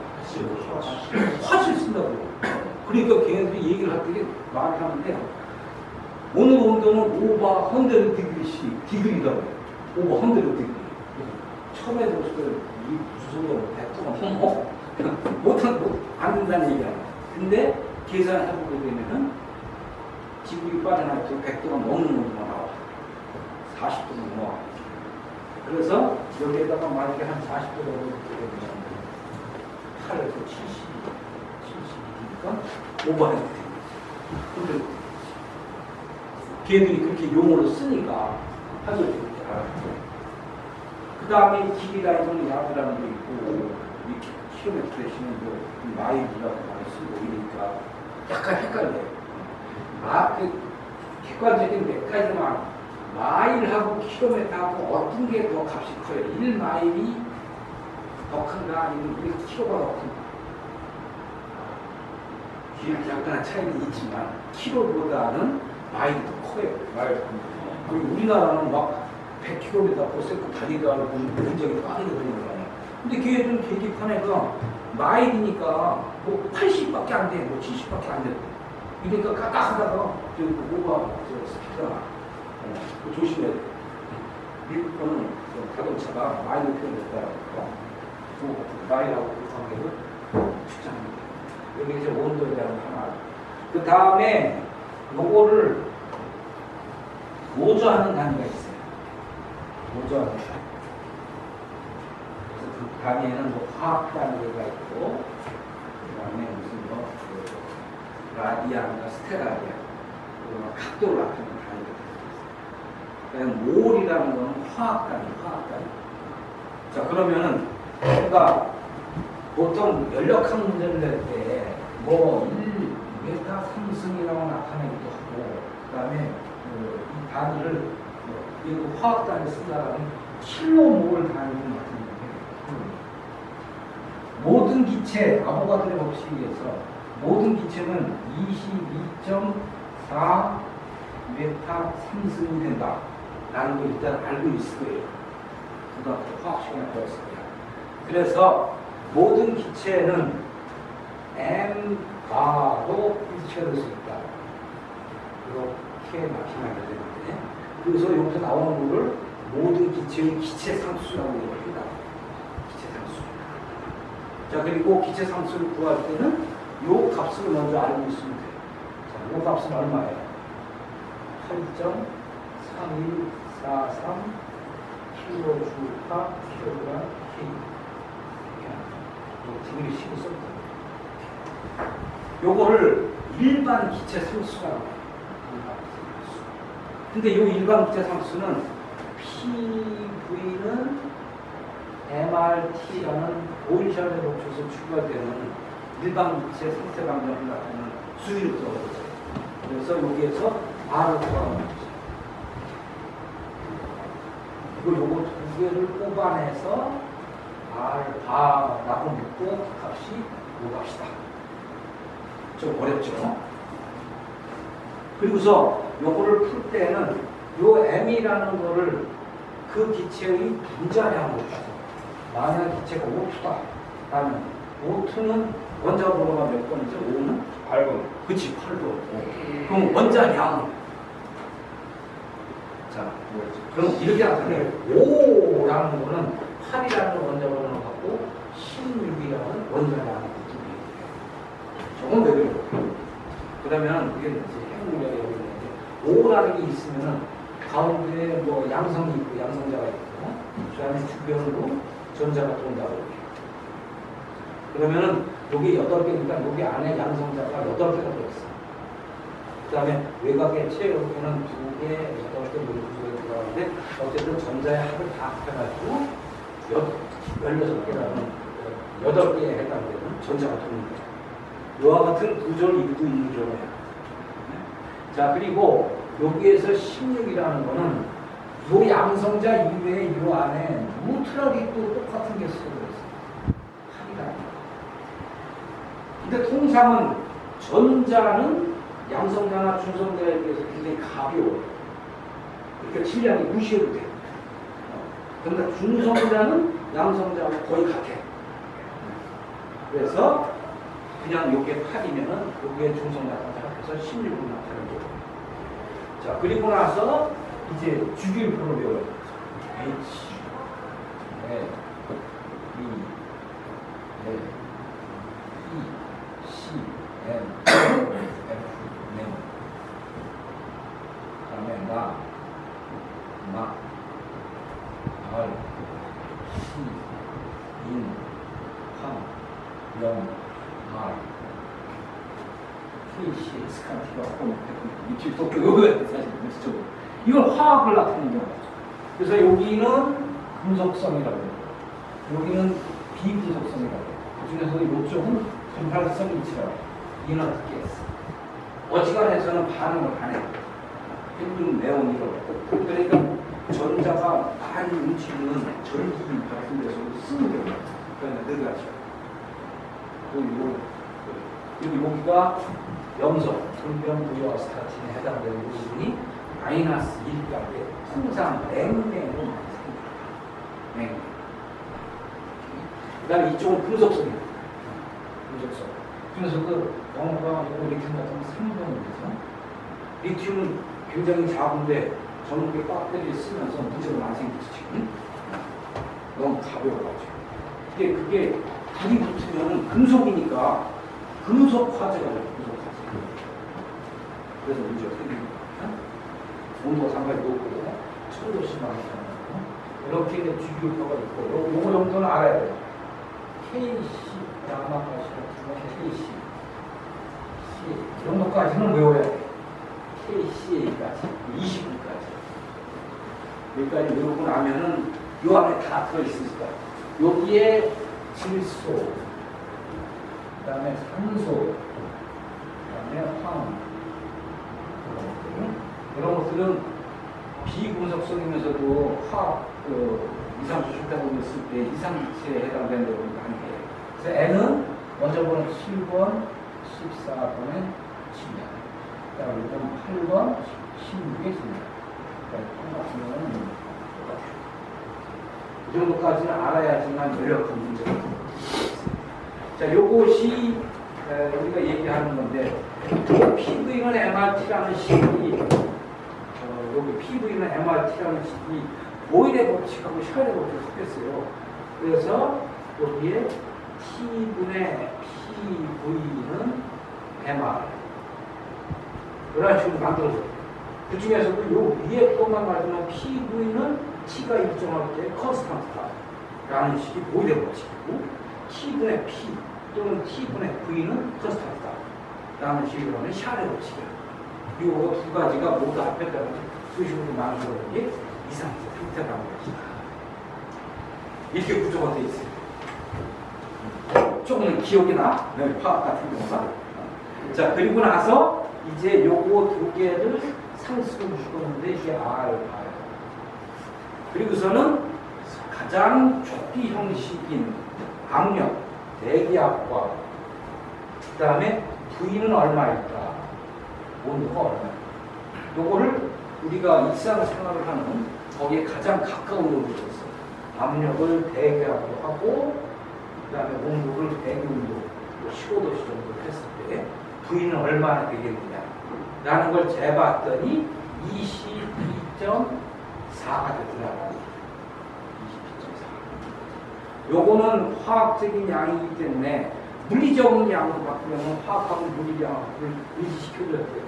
화실 쓴다고. 그러니까 걔네들이 얘기를 할 때 말을 하는데 오늘 온도는 오버 100 디그리라고. 오버 100 디그리. 처음에 들었을 때 이 무슨 소리야? 100도가 안 된다는 얘기야. 근데 계산을 해보게 되면은 지구이 빠져나갈 때 100도가 넘는 온도가 나와. 40도가 넘어와. 그래서 여기에다가 만약에 한 40도 정도 되면 8에서 72니까 오버헤드 됩니다. 걔들이 그렇게 용어를 쓰니까 하죠. 그 다음에 길이라는 야드라는 게 있고 킬로미터 대신에 마일이라고 많이 쓰고 이러니까 약간 헷갈려요. 그 객관적인 몇 가지만 마일하고 킬로미터하고 어떤 게 더 값이 커요? 1마일이 더 큰가 아니면 1km가 더 큰가? 약간의 차이는 있지만 킬로보다는 마일이 더 커요. 그리고 우리나라는 막 100km 보세고 다리도 하고 굉장히 빠르게 걸리는 거예요. 근데 걔들은 계기판에가 마일이니까 뭐 80밖에 안 돼, 뭐 70밖에 안 돼. 그러니까 까딱하다가 저기 뭐가 스피드가 조심해야 돼. 미국 거는 자동차가 마일로 표현됐다고 마일하고 그 관계를 측정합니다. 여기 이제 온도에 대한 하나. 그 다음에 요거를 모조하는 단위가 있어요. 모조하는 단위. 그래서 그 단위에는 뭐 화학 단위가 있고, 그 다음에 무슨 뭐 라디안과 스테라디안, 그리고 각도를 나타내는 단위가 있어요. 몰이라는 건 화학 단위. 자, 그러면은 우리가 보통 연력학 문제를 낼 때 뭐 1m 3승이라고 나타내기도 하고, 그 다음에 이 단위를 이 화학 단위 쓴다라면 킬로몰 단위로 나타내는데, 모든 기체 아보가드로 법칙에 의해서 모든 기체는 22.4 메타 3승이 된다 라는 걸 일단 알고 있을 거예요. 고등학교 화학 시간에 배웠을 거예요. 그래서 모든 기체는 m바로 일치될 수 있다. 이렇게 나타나게 되는데, 그래서 여기서 나오는 거를 모든 기체의 기체 상수라고 얘기합니다. 기체 상수. 자, 그리고 기체 상수를 구할 때는 요 값을 먼저 알고 있으면 돼요. 자, 요 값은 얼마예요? 8.3143 kJ/kg K. 지금이 식을 썼거든요. 요거를 일반 기체 상수라고 해요. 근데 이 일반 기체 상수는 PV는 MRT라는 보일션에 놓쳐서 추가되는 일반 기체 상태 감정을 나타내는 수위를 들어보죠. 그래서 여기에서 R을 구하는 거죠. 그리고 요거 두 개를 뽑아내서 R라고 묶고 값이 요 값이다. 좀 어렵죠? 그리고서 요거를 풀 때는 요 M이라는 거를 그 기체의 분자량으로 주죠. 만약 기체가 O2다. 그러면 O2는 원자 번호가 몇 번이죠? O는? 8번. 그치, 8번. 그럼 원자량. 자, 그럼 이렇게 나타내요. O라는 거는 8이라는 원자 번호를 갖고 16이라는 원자량을 갖고 저건 왜 그래요? 그러면 이게 핵물리학이 있는데 5라는 게 있으면은 가운데 뭐 양성이 있고 양성자가 있고 그 안에 주변으로 전자가 돈다고 이렇게. 그러면은 여기 8개니까 여기 안에 양성자가 8개가 들어있어. 그 다음에 외곽의 체여기는 2개, 8개, 12개 들어가는데 어쨌든 전자의 합을 다 합해가지고 16개라는 8개에 해당되는 전자가 도는 거예요. 이와 같은 구조를 이루고 있는 경우예요. 자, 그리고 여기에서 16이라는 거는 이 양성자 이외에 이 안에 뉴트럴이 또 똑같은 게 쓰여져 있어요. 8이다. 근데 통상은 전자는 양성자나 중성자에 비해서 굉장히 가벼워요. 그러니까 질량이 무시해도 돼. 그러니까 중성자는 양성자하고 거의 같아. 그래서 그냥 요게 8이면은 요게 중성자까지 합해서 16을 나타내는 거고. 자, 그리고 나서 이제 주기율표를 외워요. H, L, E, L, E, C, M, F, N. 그다음에 마, 알, 시, 인, 황, 영, 알, K, C, X가 필요하고 밑줄 또 외워야 돼 사실 진짜. 이건 화학을 나타내는 거야. 그래서 여기는 금속성이라고 해요. 여기는 비금속성이라고 해요. 그 중에서도 이쪽은 전팔성 이치라고 해요. 이너트 가스. 어지간해서는 반응을 안 해요. 헬륨, 네온 이런. 그러니까 전자가 많이 움직이는 전기 같은 데서 쓰는 거예요. 그러니까 늘어가죠. 그리고 여기가 염소, 불변, 무효, 스타틴에 해당되는 부분이 마이너스 1까지 항상 냉매로 많이 생겨요. 냉매. 그 다음에 이쪽은 금속성이에요. 금속성. 그래서 그 영어가 리튬 같은 건 3번이죠. 리튬은 굉장히 작은데 전기 배터리를 쓰면서 문제가 많이 생기지 지금. 너무 가벼워가지고. 그게 불이 붙으면 금속이니까 금속 화재가 돼요. 금속 화재. 그래서 문제가 생깁니다. 온도가 상당히 높고 철도 심하게 나고 이렇게 주기율표가 있고 요거 정도는 알아야 돼요. KC, 야마가시 같은 거 KC, C 이런 것까지는 외워야 돼요. KCA까지 29까지 여기까지 외우고 나면은 요 안에 다 들어있으니까 여기에 질소, 그 다음에 산소, 그 다음에 황 이런 것들은 비금속성이면서도 화학 이상수 출타고 있을 때 이상기체에 해당되는 경우가 많이 해요. 그래서 N은 먼저 보는 7번, 14번에 7년, 그다음에 8번, 16에 7년. 같은 경우는 똑같아요. 이 정도까지는 알아야지만 연력한 문제가 됩니다. 자, 요것이 우리가 얘기하는 건데, PV는 MRT라는 식이 여기 PV는 MRT라는 식이 보일의 법칙하고 샤넬의 법칙을 섞였어요. 그래서 여기에 T분의 PV는 MR 이런 식으로 만들어져요. 그 중에서도 요 위에 것만 가지면 PV는 T가 일정할 때 컨스탄트다라는 식이 보일의 법칙이고 T분의 P 또는 T분의 V는 컨스탄트다라는 식으로 하면 샤넬의 법칙이에요. 이 두 가지가 모두 합했다는 수식으로 나누는 게 이상적 형태라는 것이다. 이렇게 구조가 되어 있어요. 조금 기억이 나. 화학 같은 경우가. 자, 그리고 나서 이제 요거 두 개를 상수로 주었는데 이게 R. 그리고서는 가장 좁기 형식인 압력, 대기압과 그 다음에 V는 얼마일까? 온도가 얼마일까? 요거를 우리가 일상생활을 하는 거기에 가장 가까운 온도로 있어. 압력을 대기압으로 하고 그 다음에 온도를 대기온도 15도씨 정도 했을 때 V는 얼마나 되겠느냐 라는 걸 재봤더니 22.4가 되더라고요. 22.4. 요거는 화학적인 양이기 때문에 물리적인 양으로 바꾸면 화학하고 물리량을 일치시켜줘야 돼요.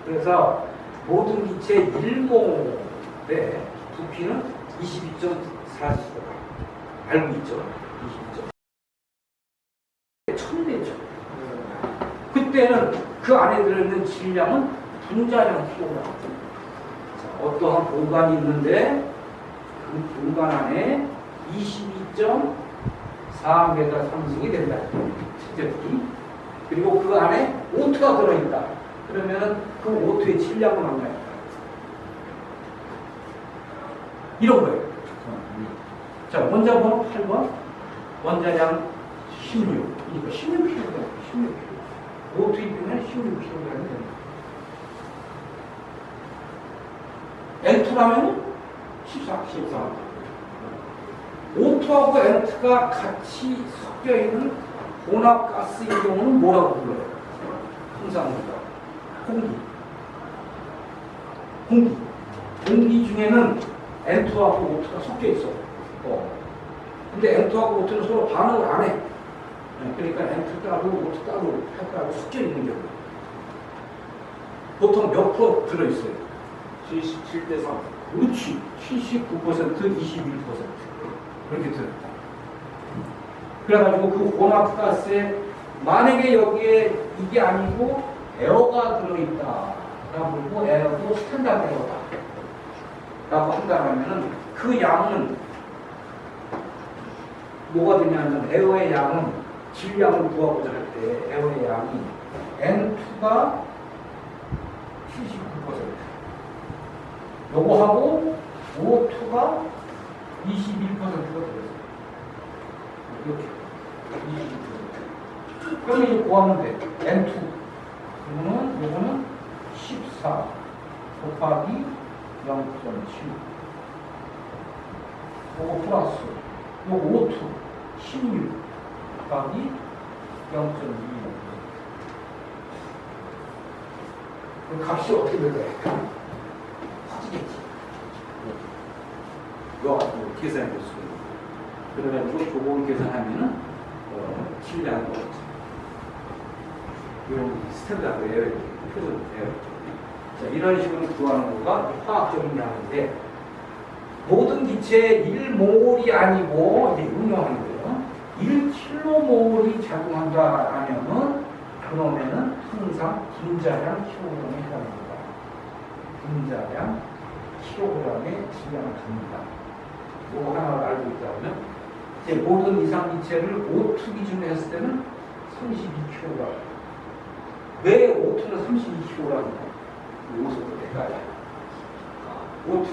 그래서 모든 기체 1몰의 부피는 22.4가 알고 있죠. 22. 1000배죠. 그때는 그 안에 들어있는 질량은 분자량 킬로그램. 어떠한 공간이 있는데 그 공간 안에 22.4m 상승이 된다. 실제들이. 그리고 그 안에 오트가 들어있다. 그러면은 그 오트의 질량은 얼마일까? 이런 거예요. 자, 원자 번호 8번, 원자량 16. 그러니까 16kg, 16kg. 오트 입히면 16kg이 됩니다. N2라면 14. O2하고 N2가 같이 섞여 있는 혼합가스의 경우는 뭐라고 불러요? 항상 우리가 공기 중에는 N2하고 O2가 섞여 있어. 근데 N2하고 O2는 서로 반응을 안 해. 그러니까 N2 따로 O2 따로 따로 섞여 있는 경우. 보통 몇 프로 들어있어요? 77대 3. 그렇지. 79%, 21%. 그렇게 들었다. 그래가지고 그 혼합가스에 만약에 여기에 이게 아니고 에어가 들어있다. 라고 에어도 스탠다드 에어다. 라고 한다면 그 양은 뭐가 되냐면 에어의 양은 질량을 구하고자 할 때 에어의 양이 N2가 79%. 요거하고 O2가 21%가 들어있어요. 이렇게 22%. 그러면 이제 구하면 돼. N2. 그러면 요거는 14 곱하기 0.7. 요거 플러스 요거 O2 16 곱하기 0.2. 그 값이 어떻게 될까요? 커지겠지. 이거 가지고 계산해 볼 수 있는. 그래가지고 조금 계산하면은 질량이 오르죠. 이런 스탠다드예요. 표준이에요. 자, 이런 식으로 구하는 거가 화학적인 양인데 모든 기체에 1몰이 아니고 이제 응용하는 거예요. 1km몰이 작용한다 하면은 그러면은 항상 분자량 킬로그램에 해당합니다. 분자량 킬로그램의 질량을 줍니다. 이거 하나를 알고 있다면 이제 모든 이상기체를 O2 기준으로 했을 때는 32kg. 왜 O2는 32kg인가? 여기서부터 내가야. O2.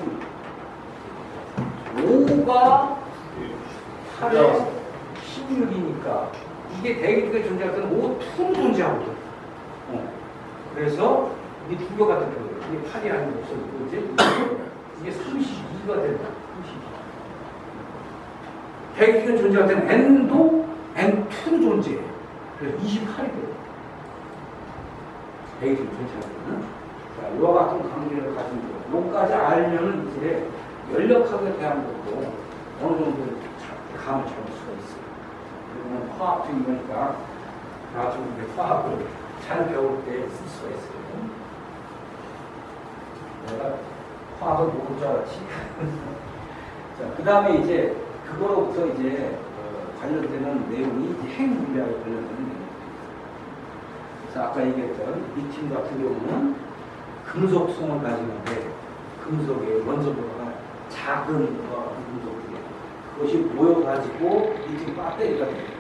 5가 8에 16이니까 이게 대기중에 존재할 때는 O2는 존재하거든. 그래서 이게 두 개가 되는 거예요. 이게 8이 아니고 없어지고 이제 이게 32가 된다. 32. 대기중에 존재할 때는 N도 N2는 존재해. 그래서 28이 돼요. 대기중에 존재할 때는. 자, 이와 같은 관계를 가진 거. 요까지 알면은 이제 연력학에 대한 것도 어느 정도 감을 잡을 수가 있어요. 그러면 화학적인 거니까 나중에 화학을 잘 배울 때 쓸 수가 있어요. 내가 화학을 모를 줄 알았지. 자, 그 다음에 이제 그거로부터 이제 관련되는 내용이 이제 핵물리학에 관련되는 내용입니다. 그래서 아까 얘기했던 리튬 같은 경우는 금속성을 가지는데 금속의 원소보다 작은 금속이에요. 그것이 모여가지고 리튬 배터리가 돼요.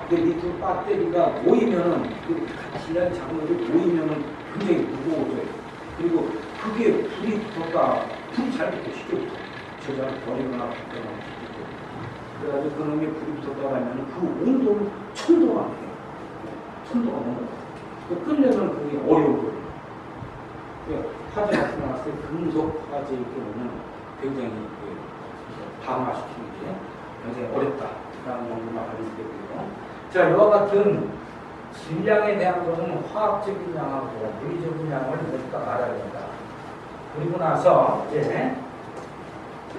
근데 리튬 배터리가 모이면은 그 질량이 작은 것이 모이면은 굉장히 무거워져요. 그리고 그게 불이 붙었다. 불이 잘 붙어 쉽게 붙어. 저장을 버리거나 붙거나 쉽게 붙어. 그래가지고 그놈이 불이 붙었다 하면 그 온도를 1000도가 안 돼요. 1000도가 넘어가. 끓려면 그게 어려운 거예요. 화재 같은 거 나왔을 때 금속 화재의 경우는 굉장히 방화시키는 게 굉장히 어렵다라는 정도만 알려주게 되고요. 자, 이와 같은 질량에 대한 것은 화학적인 양하고 물리적인 양을 모두 다 알아야 된다. 그리고 나서 이제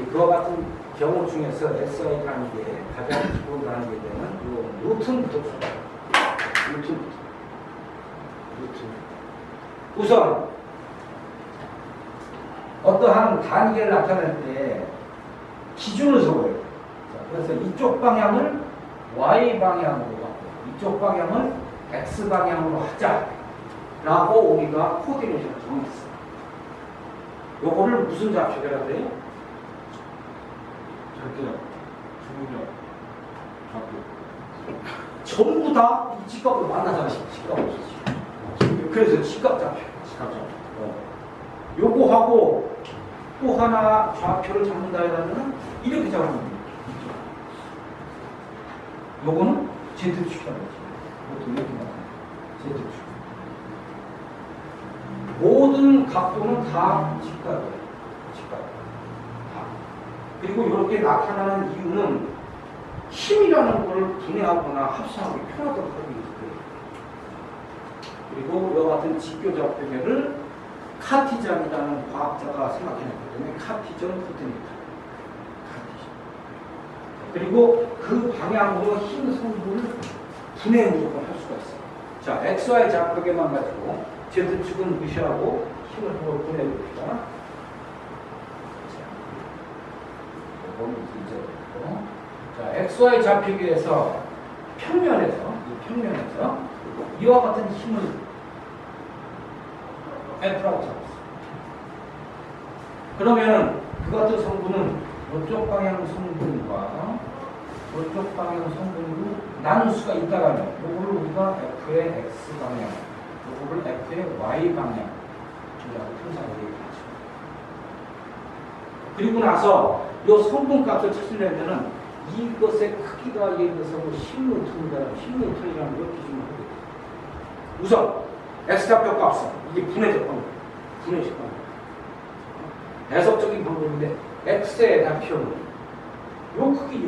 그와 같은 경우 중에서 SI 단위에 가장 기본 단위되는 이 뉴턴부터 뉴턴. 우선 어떠한 단계를 나타낼 때 기준을 세워요. 그래서 이쪽 방향을 Y 방향으로 하고 이쪽 방향을 X 방향으로 하자라고 우리가 코디네이션을 정했어요. 요거를 무슨 좌표라 그래요? 절대요. 주문력. 좌표. 전부 다 이 직각으로 만나잖아요. 직각 없었지. 그래서 직각 좌표. 직각 좌표. 요거하고 또 하나 좌표를 잡는다 하면 이렇게 잡으면 돼요. 요거는 Z축이라고 하죠. 보통 이렇게 나와요. Z축. 모든 각도는 다 직각이에요. 직각. 그리고 이렇게 나타나는 이유는 힘이라는 것을 분해하거나 합성하기 편하도록 하기 위해서. 그리고 이와 같은 직교 좌표계를 카티전이라는 과학자가 생각해냈기 때문에 카티전 코드입니다. 그리고 그 방향으로 힘 성분을 분해 무조건 할 수가 있어요. 자, XY 좌표계만 가지고 Z축은 무시하고 힘을 한번 분해해봅시다. 자, XY 좌표계에서 평면에서 이와 같은 힘을 F라고 잡았어요. 그러면은 그 같은 성분은 이쪽 방향 성분과 이쪽 방향 성분으로 나눌 수가 있다라면 이거를 우리가 F의 X 방향, 이거를 F의 Y 방향이라고 통상으로 얘기하죠. 그리고 나서 이 성분 값을 찾으려면은 이것의 크기가 예를 들어서 뭐 10N이라는 걸 기준으로 하게 돼요. 우선 X좌표 값은 이게 분해적 방법, 분해식 방법. 해석적인 방법인데 X의 좌표는 요 크기는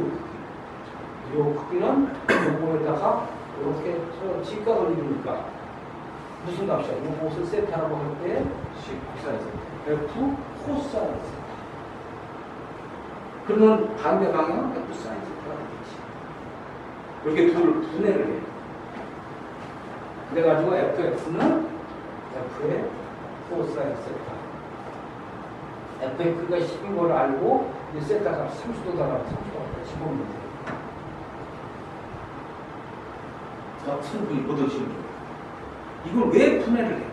요거에다가 이렇게 서로 직각을 이루니까 무슨 값이야? 요것을 세타라고 할 때 코사인스 F 코사인스. 그러면 반대 방향은 F 사인스가 되겠지. 이렇게 둘 분해를 해요. 그래가지고 fx는 f의 코사인 세타. f의 크기가 10인 걸 알고 이 세타 값 30도다라고 30도가 집어넣으면 돼요. 자, 충분히 못 오시는 거예요. 이걸 왜 분해를 해요?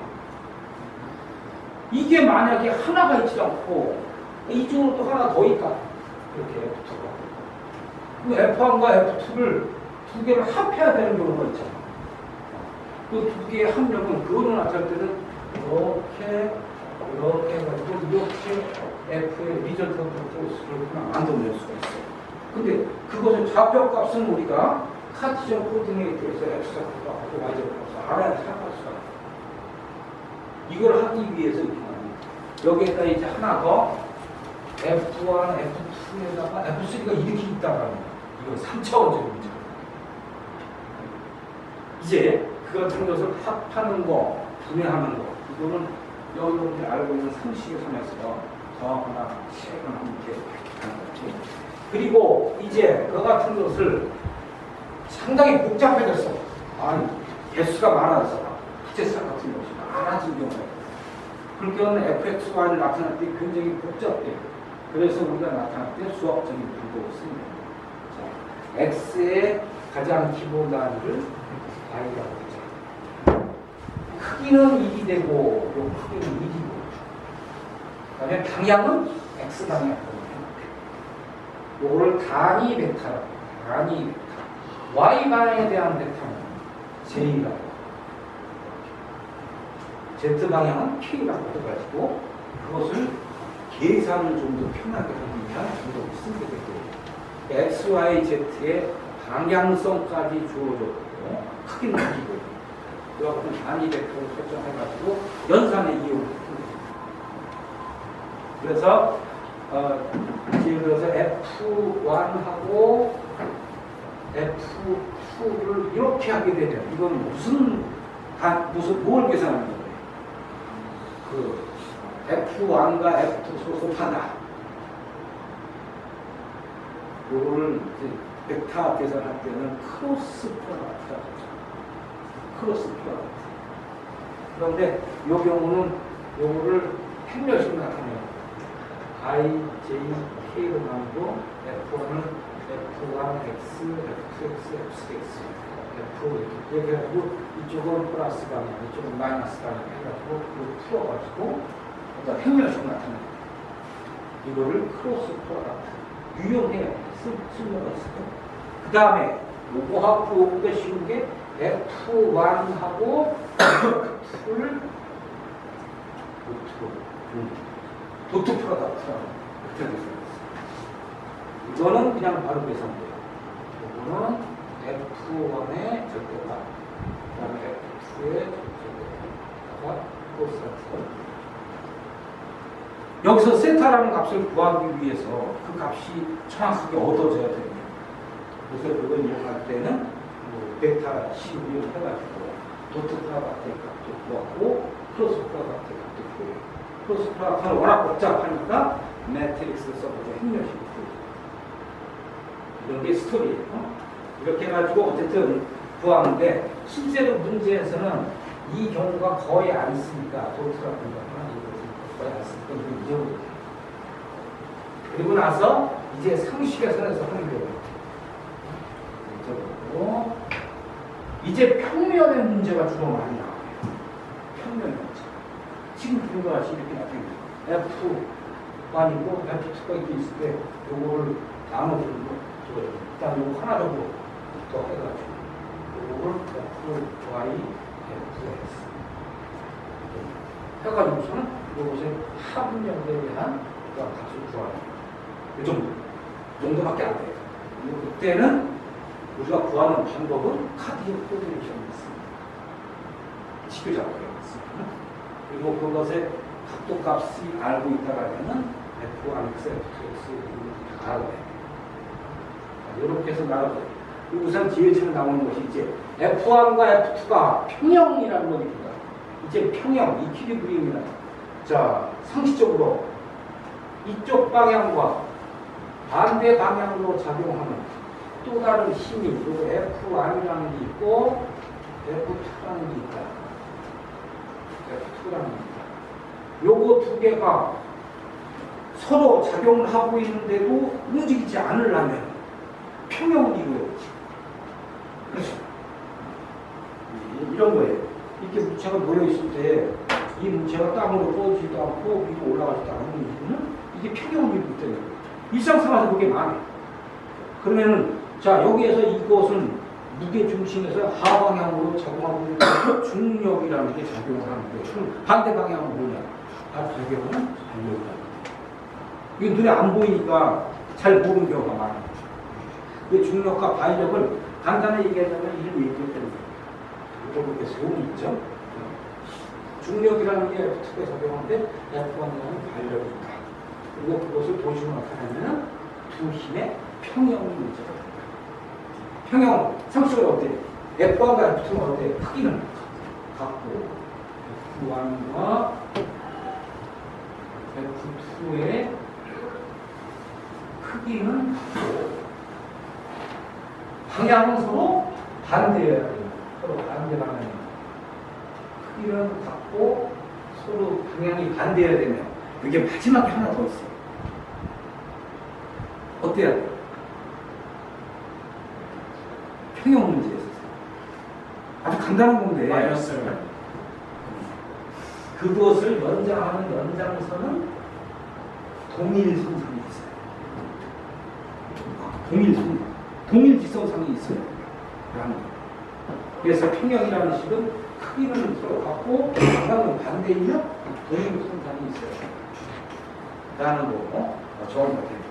이게 만약에 하나가 있지 않고 이쪽으로 또 하나 더 있다. 이렇게 F2가. 그 F1과 F2를 두 개를 합해야 되는 경우가 있잖아. 그 두 개의 합력은 그거를 나타낼 때는 이렇게 해가지고 이렇게 F의 리전트 포스를 하나 만들어낼 수가 있어요. 근데 그것의 좌표값은 우리가 카티전 코디네이터에서 X좌표가 하고 Y좌표가 알아야 생각할 수가 있어요. 이걸 하기 위해서 이렇게 합니다. 여기에다 이제 하나 더 F1, F2에다가 F3가 이렇게 있다라는 이건 3차원적 문제입니다. 이제 그 같은 것을 합하는 거, 분해하는 거, 이거는 여러분들이 알고 있는 상식에 관해서 더 하나, 하나 이렇게 하는 거죠. 그리고 이제 그 같은 것을 상당히 복잡해졌어. 아니, 개수가 많아서 부채살 같은 것이 많아진 경우에 그러니까 fxy를 나타날 때 굉장히 복잡해요. 그래서 우리가 나타날 때 수학적인 방법을 씁니다. 자, x의 가장 기본 단위를 y라고 하죠. 크기는 1이 되고, 요 크기는 1이고, 그다음에 방향은 x 방향이거든요. 요거를 단위 벡터라고 해요. 단위 벡터. y 방향에 대한 벡터는 j라고 해요. z 방향은 k라고 해가지고 그것을 계산을 좀 더 편하게 하기 위한 방법을 쓰게 되고 x, y, z의 방향성까지 주어졌고 크기는 크기고 그와 같은 단위 벡터를 설정해가지고 연산의 이용을 합니다. 그래서 예를 들어서 F1하고 F2를 이렇게 하게 되면 이건 무슨 뭘 계산하는 거예요? 그 F1과 F2 곱하다. 요거를 이제 벡터 계산할 때는 크로스 프로덕트라고 하죠. 크로스 프로덕트. 그런데 요 경우는 요거를 행렬식으로 나타내요. I, J, K로 나누고 F1은 F1, X, F2X, F3X, F 이렇게 해가지고 이쪽은 플러스 방향, 이쪽은 마이너스 방향 해가지고 그걸 풀어가지고 그다음 행렬식으로 나타내요. 이거를 크로스 프로덕트. 유용해요. 쓸모가 있어요. 그 다음에 요거하고 요거보다 쉬운 게 F1하고 F2를 도트 프로덕트라고 그렇게 되어있어요. 이거는 그냥 바로 계산돼요. 이거는 F1의 절대값, 그 다음에 F2의 절대값, 코사인스. 여기서 세타라는 값을 구하기 위해서 그 값이 정확하게 얻어져야 됩니다. 그래서 그걸 이용할 때는 뭐 베타 식으로 해가지고 도트 프라바트의 값도 구하고 크로스 프라바트의 값도 구해요. 크로스 프라바트는 워낙 복잡하니까 매트릭스 써보자 행렬식으로 이런 게 스토리예요. 이렇게 해가지고 어쨌든 구하는데 실제로 문제에서는 이 경우가 거의 안 쓰니까 도트라든가 거의 안 쓰니까 이거 잊어버려요. 그리고 나서 이제 상식의 선에서 하는 거예요. 잊어버리고 이제 평면의 문제가 주로 많이 나와요. 평면의 문제. 지금 그런 거 같이 이렇게 나타납니다. F1이고 F2가 이렇게 있을 때 요거를 나눠주는 거 줘요. 일단 요거 하나 정도 더 해가지고 요거를 F, Y, F, S 해가지고서는 요것의 합력에 대한 값을 구하는 이 정도밖에 안 돼요. 그때는 우리가 구하는 방법은 카디오 코디네이션이 있습니다. 지표작업이 있습니다. 그리고 그것의 각도값이 알고 있다라면 F1X, F2X 이런 다 알아야 돼요. 이렇게 해서 나눠져요. 우선 뒤에 지금 나오는 것이 이제 F1과 F2가 평형이라는 겁니다. 이제 평형, 이퀴리브리움이라는. 자, 상식적으로 이쪽 방향과 반대 방향으로 작용하는 또 다른 힘이 F1이라는 게 있고 F2라는 게 있다. F2라는 게 있다. 요거 두 개가 서로 작용을 하고 있는데도 움직이지 않으려면 평형을 이루어야지. 그렇죠? 이런 거예요. 이렇게 물체가 모여있을 때 이 물체가 땅으로 떠지지도 않고 위로 올라가지도 않는 이유는 이게 평형을 이루기 때문에 일상생활에서 그게 많아요. 그러면은 자 여기에서 이것은 무게 중심에서 하방향으로 작용하고 있는 중력이라는 게 작용을 하는데 반대 방향은 뭐냐? 작용은 반력이다. 이게 눈에 안 보이니까 잘 모르는 경우가 많아요. 이 중력과 반력을 간단히 얘기하자면 이런 얘기를 때문에 이렇게 소음이 있죠. 중력이라는 게 F2에 작용하는데 F1이라는 반력이 있다. 그리고 그것을 도식으로 나타내면 두 힘의 평형이 문제가 됩니다. 평형, 상식적으로 어때요? F1과 F2는 어때요? 크기는 같고 F1과 F2의 크기는 같고 방향은 서로 반대여야 돼요. 서로 반대 방향입니다. 크기는 같고 서로 방향이 반대여야 되면 이게 마지막에 하나 더 있어요. 어때요? 평형 문제에 있어서 아주 간단한 건데 마이너스를 그것을 연장하는 연장선은 동일선상이 있어요. 동일지선상이 있어요. 그래서 평형이라는 식은 크기는 서로 같고 방향은 반대이며 동일선상이 있어요. 라는 거 정리가 됩니다.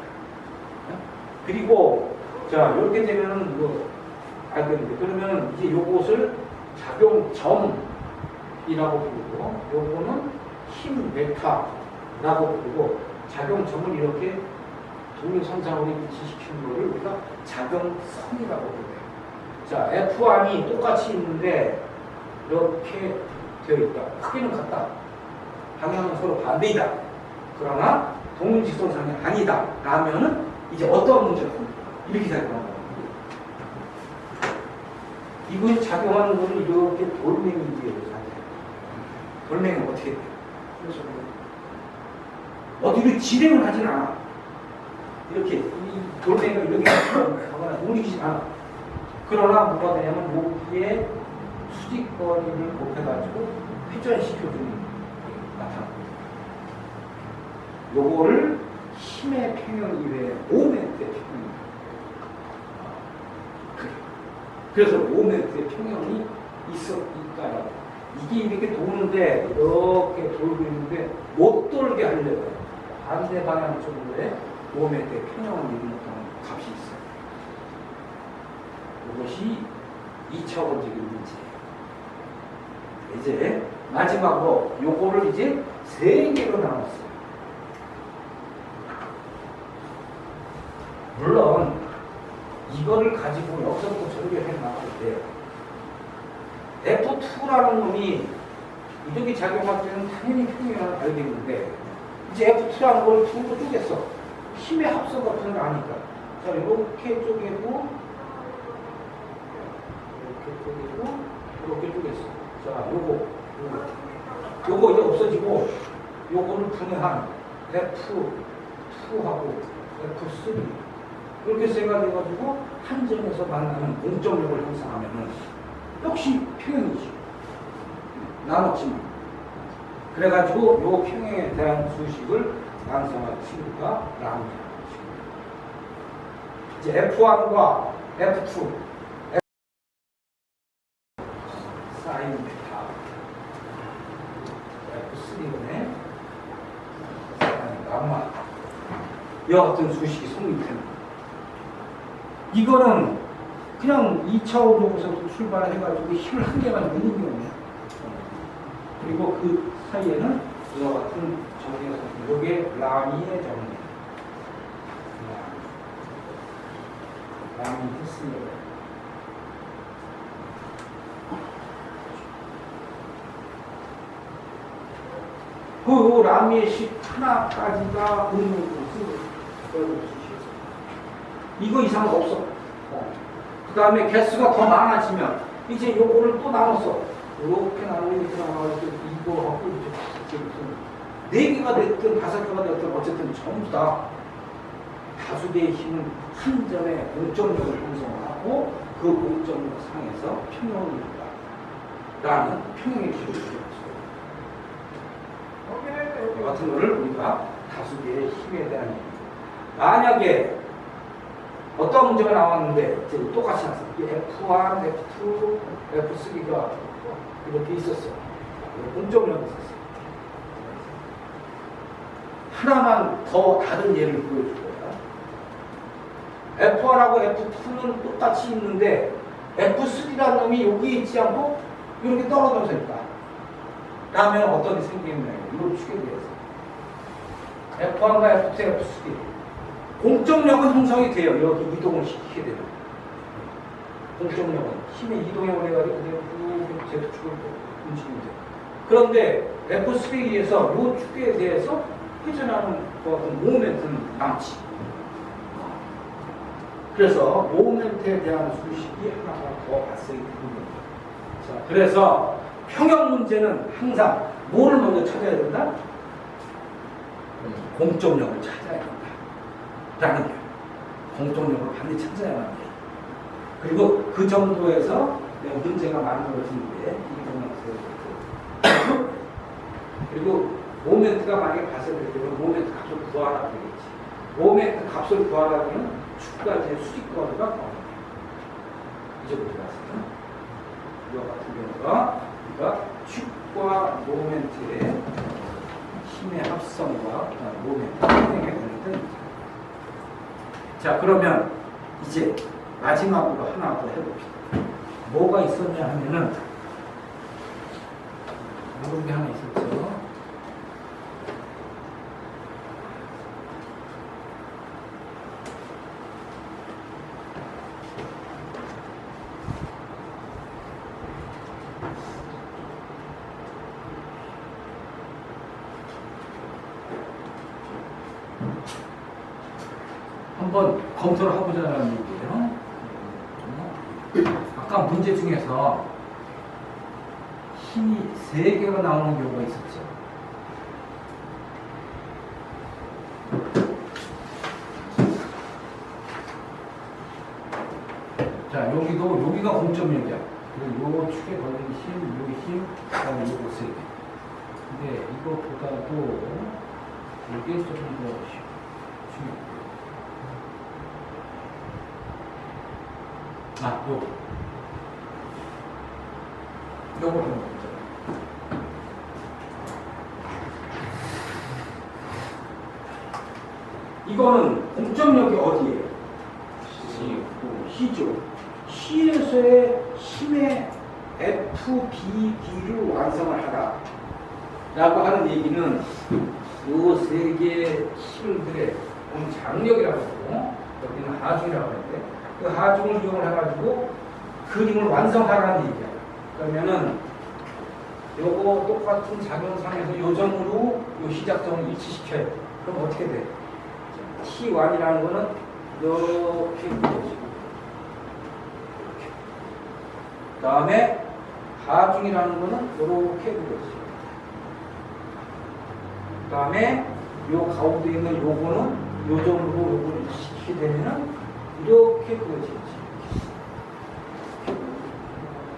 그리고 자 이렇게 되면은 뭐 알겠는데 그러면 이제 요것을 작용점이라고 부르고 요거는 힘 베타라고 부르고 작용점을 이렇게 동일선상으로 위치시키는 것을 우리가 작용선이라고 부르요. 자 F1이 똑같이 있는데 이렇게 되어 있다. 크기는 같다. 방향은 서로 반대이다. 그러나 동일직선상이 아니다. 라면은 이제 어떤 문제가 됩니까? 이렇게 작용하는 겁니다. 이것이 작용하는 것은 이렇게 돌멩이지에 작용해요. 돌멩이는 어떻게 돼요? 그래서 어떻게 진행을 하진 않아. 이렇게 이 돌멩이가 이렇게 하거나 움직이지 않아. 그러나 뭐가 되냐면 여기에 수직거리를 곱해가지고 회전시켜주는 나타납니다. 요거를 힘의 평형 이외에 모멘트의 평형입니다. 그래서 모멘트의 평형이 있다라고. 이게 이렇게 도는데 이렇게 돌고 있는데 못 돌게 하려고 해요. 반대 방향 쪽으로의 모멘트의 평형을 이루는 값이 있어요. 이것이 2차원적인 문제예요. 이제 마지막으로 요거를 이제 3개로 나눴어요. 물론 이거를 가지고 여기서부터 저렇게 해 나가도 돼요. F2라는 놈이 이쪽이 작용할 때는 당연히 평행을 알겠는데 이제 F2라는 걸 두고 쪼갰어. 힘의 합성 같은 걸 아니까. 자, 이렇게 쪼개고 이렇게 쪼갰어. 자, 요거 이제 없어지고 요거를 분해한 F2하고 F3 이렇게 세 가지 가지고 한 점에서 만나는 공정력을 형성하면은 역시 평행이지. 나눴지만. 그래가지고 요 평행에 대한 수식을 완성할 친구가 람이라는 친구. 이제 F1과 F2 사인 베타 F3는 사인 감마 이와 같은 수식이 성립됩니다. 이거는 그냥 2차원으로부터 출발해가지고 힘을 한 개만 넣는 경우예요. 그리고 그 사이에는 이와 같은 정리가 생깁니다. 이게 라미의 정리. 라미 했습니다. 그 라미의 식 하나까지가 의미를 쓰고 이거 이상 없어. 그 다음에 개수가 더 많아지면 이제 요거를 또 나눴어. 이렇게 나누면 이렇게 나눠가지고 이거하고 이렇게 네 개가 됐든 5개가 됐든 어쨌든 전부 다 다수계의 힘은 한 점에 공정력을 형성하고 그 공정력 상에서 평형을 이룬다. 라는 평형의 기록을 들었어요. 이 같은 거를 우리가 다수계의 힘에 대한 얘기. 만약에 어떤 문제가 나왔는데 지금 똑같이 나왔어요. F1, F2, F3가 이렇게 있었어. 공정력이 있었어. 하나만 더 다른 예를 보여줄 거야. F1하고 F2는 똑같이 있는데 F3라는 놈이 여기 있지 않고 이렇게 떨어져서 있다. 라면 어떤 일이 생기겠나요? 이걸 추게 되어서 F1과 F2, F3 공정력은 형성이 돼요. 여기 이동을 시키게 되면. 공정력은 힘의 이동에 오래가지고 그대로 쭉 Z축을 움직이면 돼요. 그런데 F3에서 이 축에 대해서 회전하는 것 같은 모멘트는 남지. 그래서 모멘트에 대한 수식이 하나가 더 발생이 되는 겁니다. 자, 그래서 평형 문제는 항상 뭐를 먼저 찾아야 된다? 공정력을 찾아야 된다. 라는 거예요. 공통력을 반드시 찾아야만 돼요. 그리고 그 정도에서 문제가 만들어지는데 그리고 모멘트가 만약에 발생될 때는 모멘트 값을 구하라 되겠지. 모멘트 값을 구하라면 축과 이제 수직거리가 나옵니다. 이제부터 봤어요. 이와 같은 경우가 우리가 축과 모멘트의 힘의 합성과 모멘트 평행에 관련된 자, 그러면 이제 마지막으로 하나 더 해봅시다. 뭐가 있었냐 하면은 모르는 게 하나 있었죠. 한번 검토를 해보자는 얘기예요. 아까 문제 중에서 힘이 3개가 나오는 경우가 있었죠. 자, 여기가 공점력이야. 그리고 요 축에 걸린 힘, 여기 힘, 그다음에 요거 3개. 근데 이거보다도 이게 조금 더 중요해요. 요거 보는 거죠. 이거는 공점력이 어디예요? C죠. C에서의 힘의 FBB를 완성을 하라. 라고 하는 얘기는 요 3개의 힘들의 장력이라고 하고 여기는 하중이라고 하는데 그 하중을 이용을 해가지고 그림을 완성하라는 얘기야. 그러면은 요거 똑같은 작용상에서 요 점으로 요 시작점을 일치시켜요. 그럼 어떻게 돼? T1이라는 거는 이렇게 그려지고 그 다음에 하중이라는 거는 이렇게 그려지고 그 다음에 요 가운데 있는 요거는 요 점으로 요거를 일치시키게 되면은 이렇게 그려지지.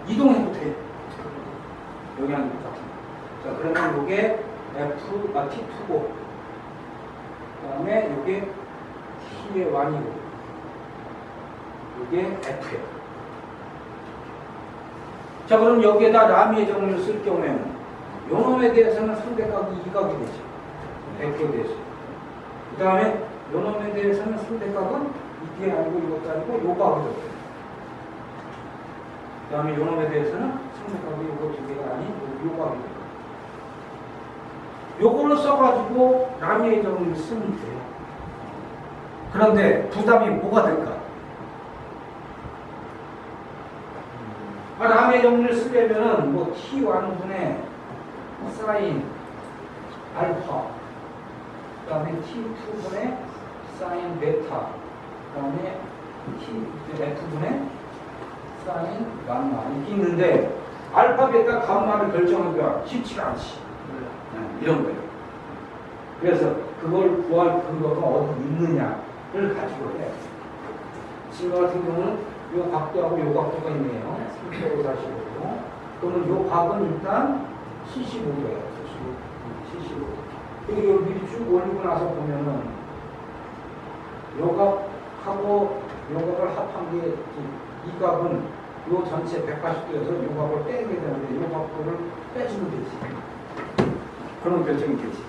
이동해도 돼. 영향이 똑같은. 자, 그러면 요게 T2고, 그 다음에 요게 T의 1이고, 요게 F예요. 자, 그럼 여기에다 라미의 정리를 쓸 경우에는 요 놈에 대해서는 상대각이 2각이 되죠. F에 대해서. 그 다음에 요 놈에 대해서는 상대각은 이게 아니고 이것도 아니고 요 각이 되죠. 그 다음에 요 놈에 대해서는 상대각이 요거 두 개가 아닌 요 각이 되죠. 요거를 써가지고 라미의 정리를 쓰면 돼요. 그런데 부담이 뭐가 될까? 라미의 정리를 쓰려면은 뭐 T1분의 사인 알파, 그 다음에 T2분의 사인 베타, 그 다음에 F2분의 사인 감마 이게 있는데 알파, 베타, 감마를 결정하기가 쉽지가 않지. 이런 거예요. 그래서 그걸 구할 근거가 어디 있느냐를 가지고 해. 지금 같은 경우는 요 각도하고 요 각도가 있네요. 35, 45도. 그러면 요 각은 일단 75도예요. 75. 그리고 여기 쭉 올리고 나서 보면은 요 각하고 요 각을 합한 게 이 각은 요 전체 180도에서 요 각을 빼게 되는데 요 각도를 빼주면 되지. 그런 결정이 되지.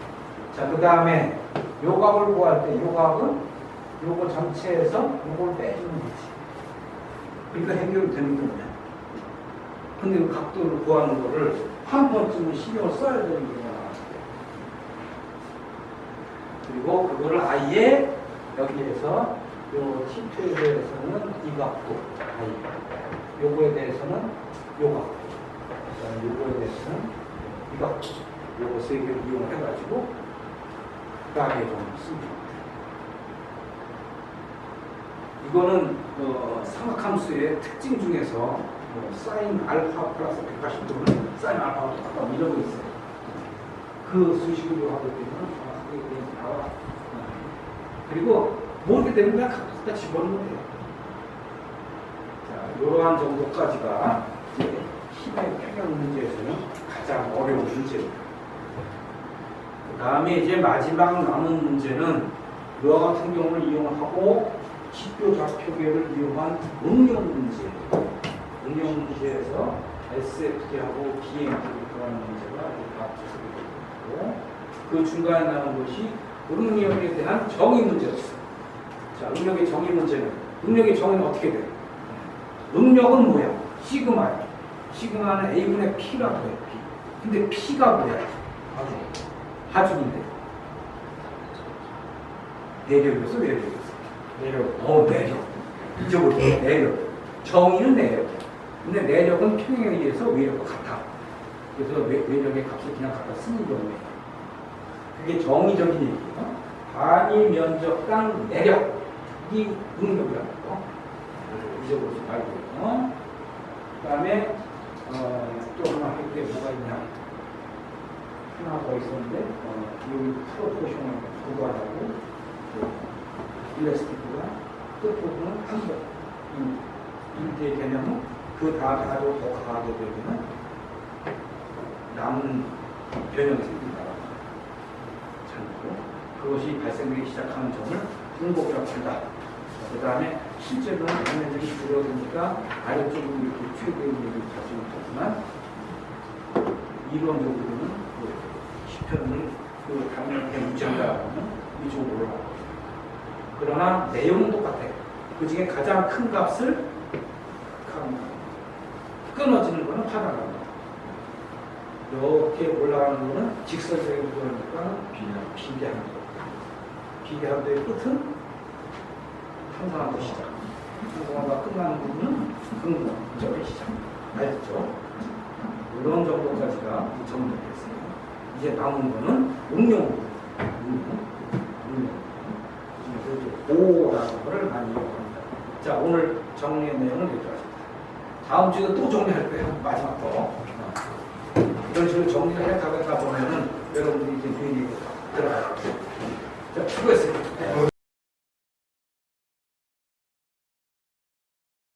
자, 그 다음에 요 각을 구할 때 요 각은 요거 전체에서 요걸 빼주면 되지. 그러니까 해결이 되는 거냐. 근데 그 각도를 구하는 거를 한 번쯤은 신경을 써야 되는 거야. 그리고 그거를 아예 여기에서 요 T2에 대해서는 이 각도, 요거에 대해서는 요 각도, 그다음에 요거에 대해서는 이 각도, 요거 세 개를 이용해가지고 라미의 정리를 씁니다. 이거는 삼각함수의 특징 중에서 사인 알파 플러스 180도는 사인 알파가 똑같다 이런 거 있어요. 그 수식으로 하게 되면 정확하게 나와. 그리고 모르게 되면 그냥 갖다 집어넣으면 돼요. 자, 이러한 정도까지가 이제 힘의 평형 문제에서는 가장 어려운 문제입니다. 그 다음에 이제 마지막 남은 문제는 이와 같은 경우를 이용하고 직교 좌표계를 이용한 응용 문제. 응용 문제에서 SFT하고 BMT를 구하는 문제가 다 있고, 그 중간에 나온 것이 응력에 대한 정의 문제였어요. 자, 응력의 정의 문제는, 응력의 정의는 어떻게 돼요? 응력은 뭐야? 시그마야. 시그마는 A분의 P라고 해요. P. 근데 P가 뭐야? 하중인데. 내력이었어? 외력이었어? 내력. 내력. 이쪽으로 내력. 정의는 내력. 근데 내력은 평행에 의해서 외력과 같아. 그래서 외력의 값을 그냥 갖다 쓰는 경우에 그게 정의적인 얘기예요. 단위 면적당 내력. 이 응력이라는 거. 잊어보지 말고. 그 다음에 또 하나 할 게 뭐가 있냐. 하나 더 있었는데 여기 프로포셔널 구간하고 일러스티크가 끝부분은 한번 인대의 개념은 그 다음에 아주 더 강하게 되면 남은 변형이 생긴다. 참고 그것이 발생되기 시작하는 점을 분복이라고 한다. 그 다음에 실제로는 에너지가 줄어드니까 아래쪽으로 이렇게 최대의 위력을 가지고 있지만 이론적으로는 시편을 그 강력하게 유지한다면 이쪽으로 올라가고 그러나 내용은 똑같아. 그 중에 가장 큰 값을 끊어지는 거는 하나랍니다. 이렇게 올라가는 거는 직선적인 구조니까 비례한도. 비례한도의 끝은 상상하고 시작. 상상하다 끝나는 부분은 근거, 이점의 시작. 알겠죠? 이런 정도까지가 정리됐어요. 이제 남은 거는 응용. 오라는 거를 많이 이용합니다. 자, 오늘 정리의 내용은 여기까지입니다. 다음 주에 또 정리할 거예요. 마지막 거. 이런 식으로 정리를 해가다 보면은 여러분들이 이제 유인이 들어가요. 자, 수고했어요.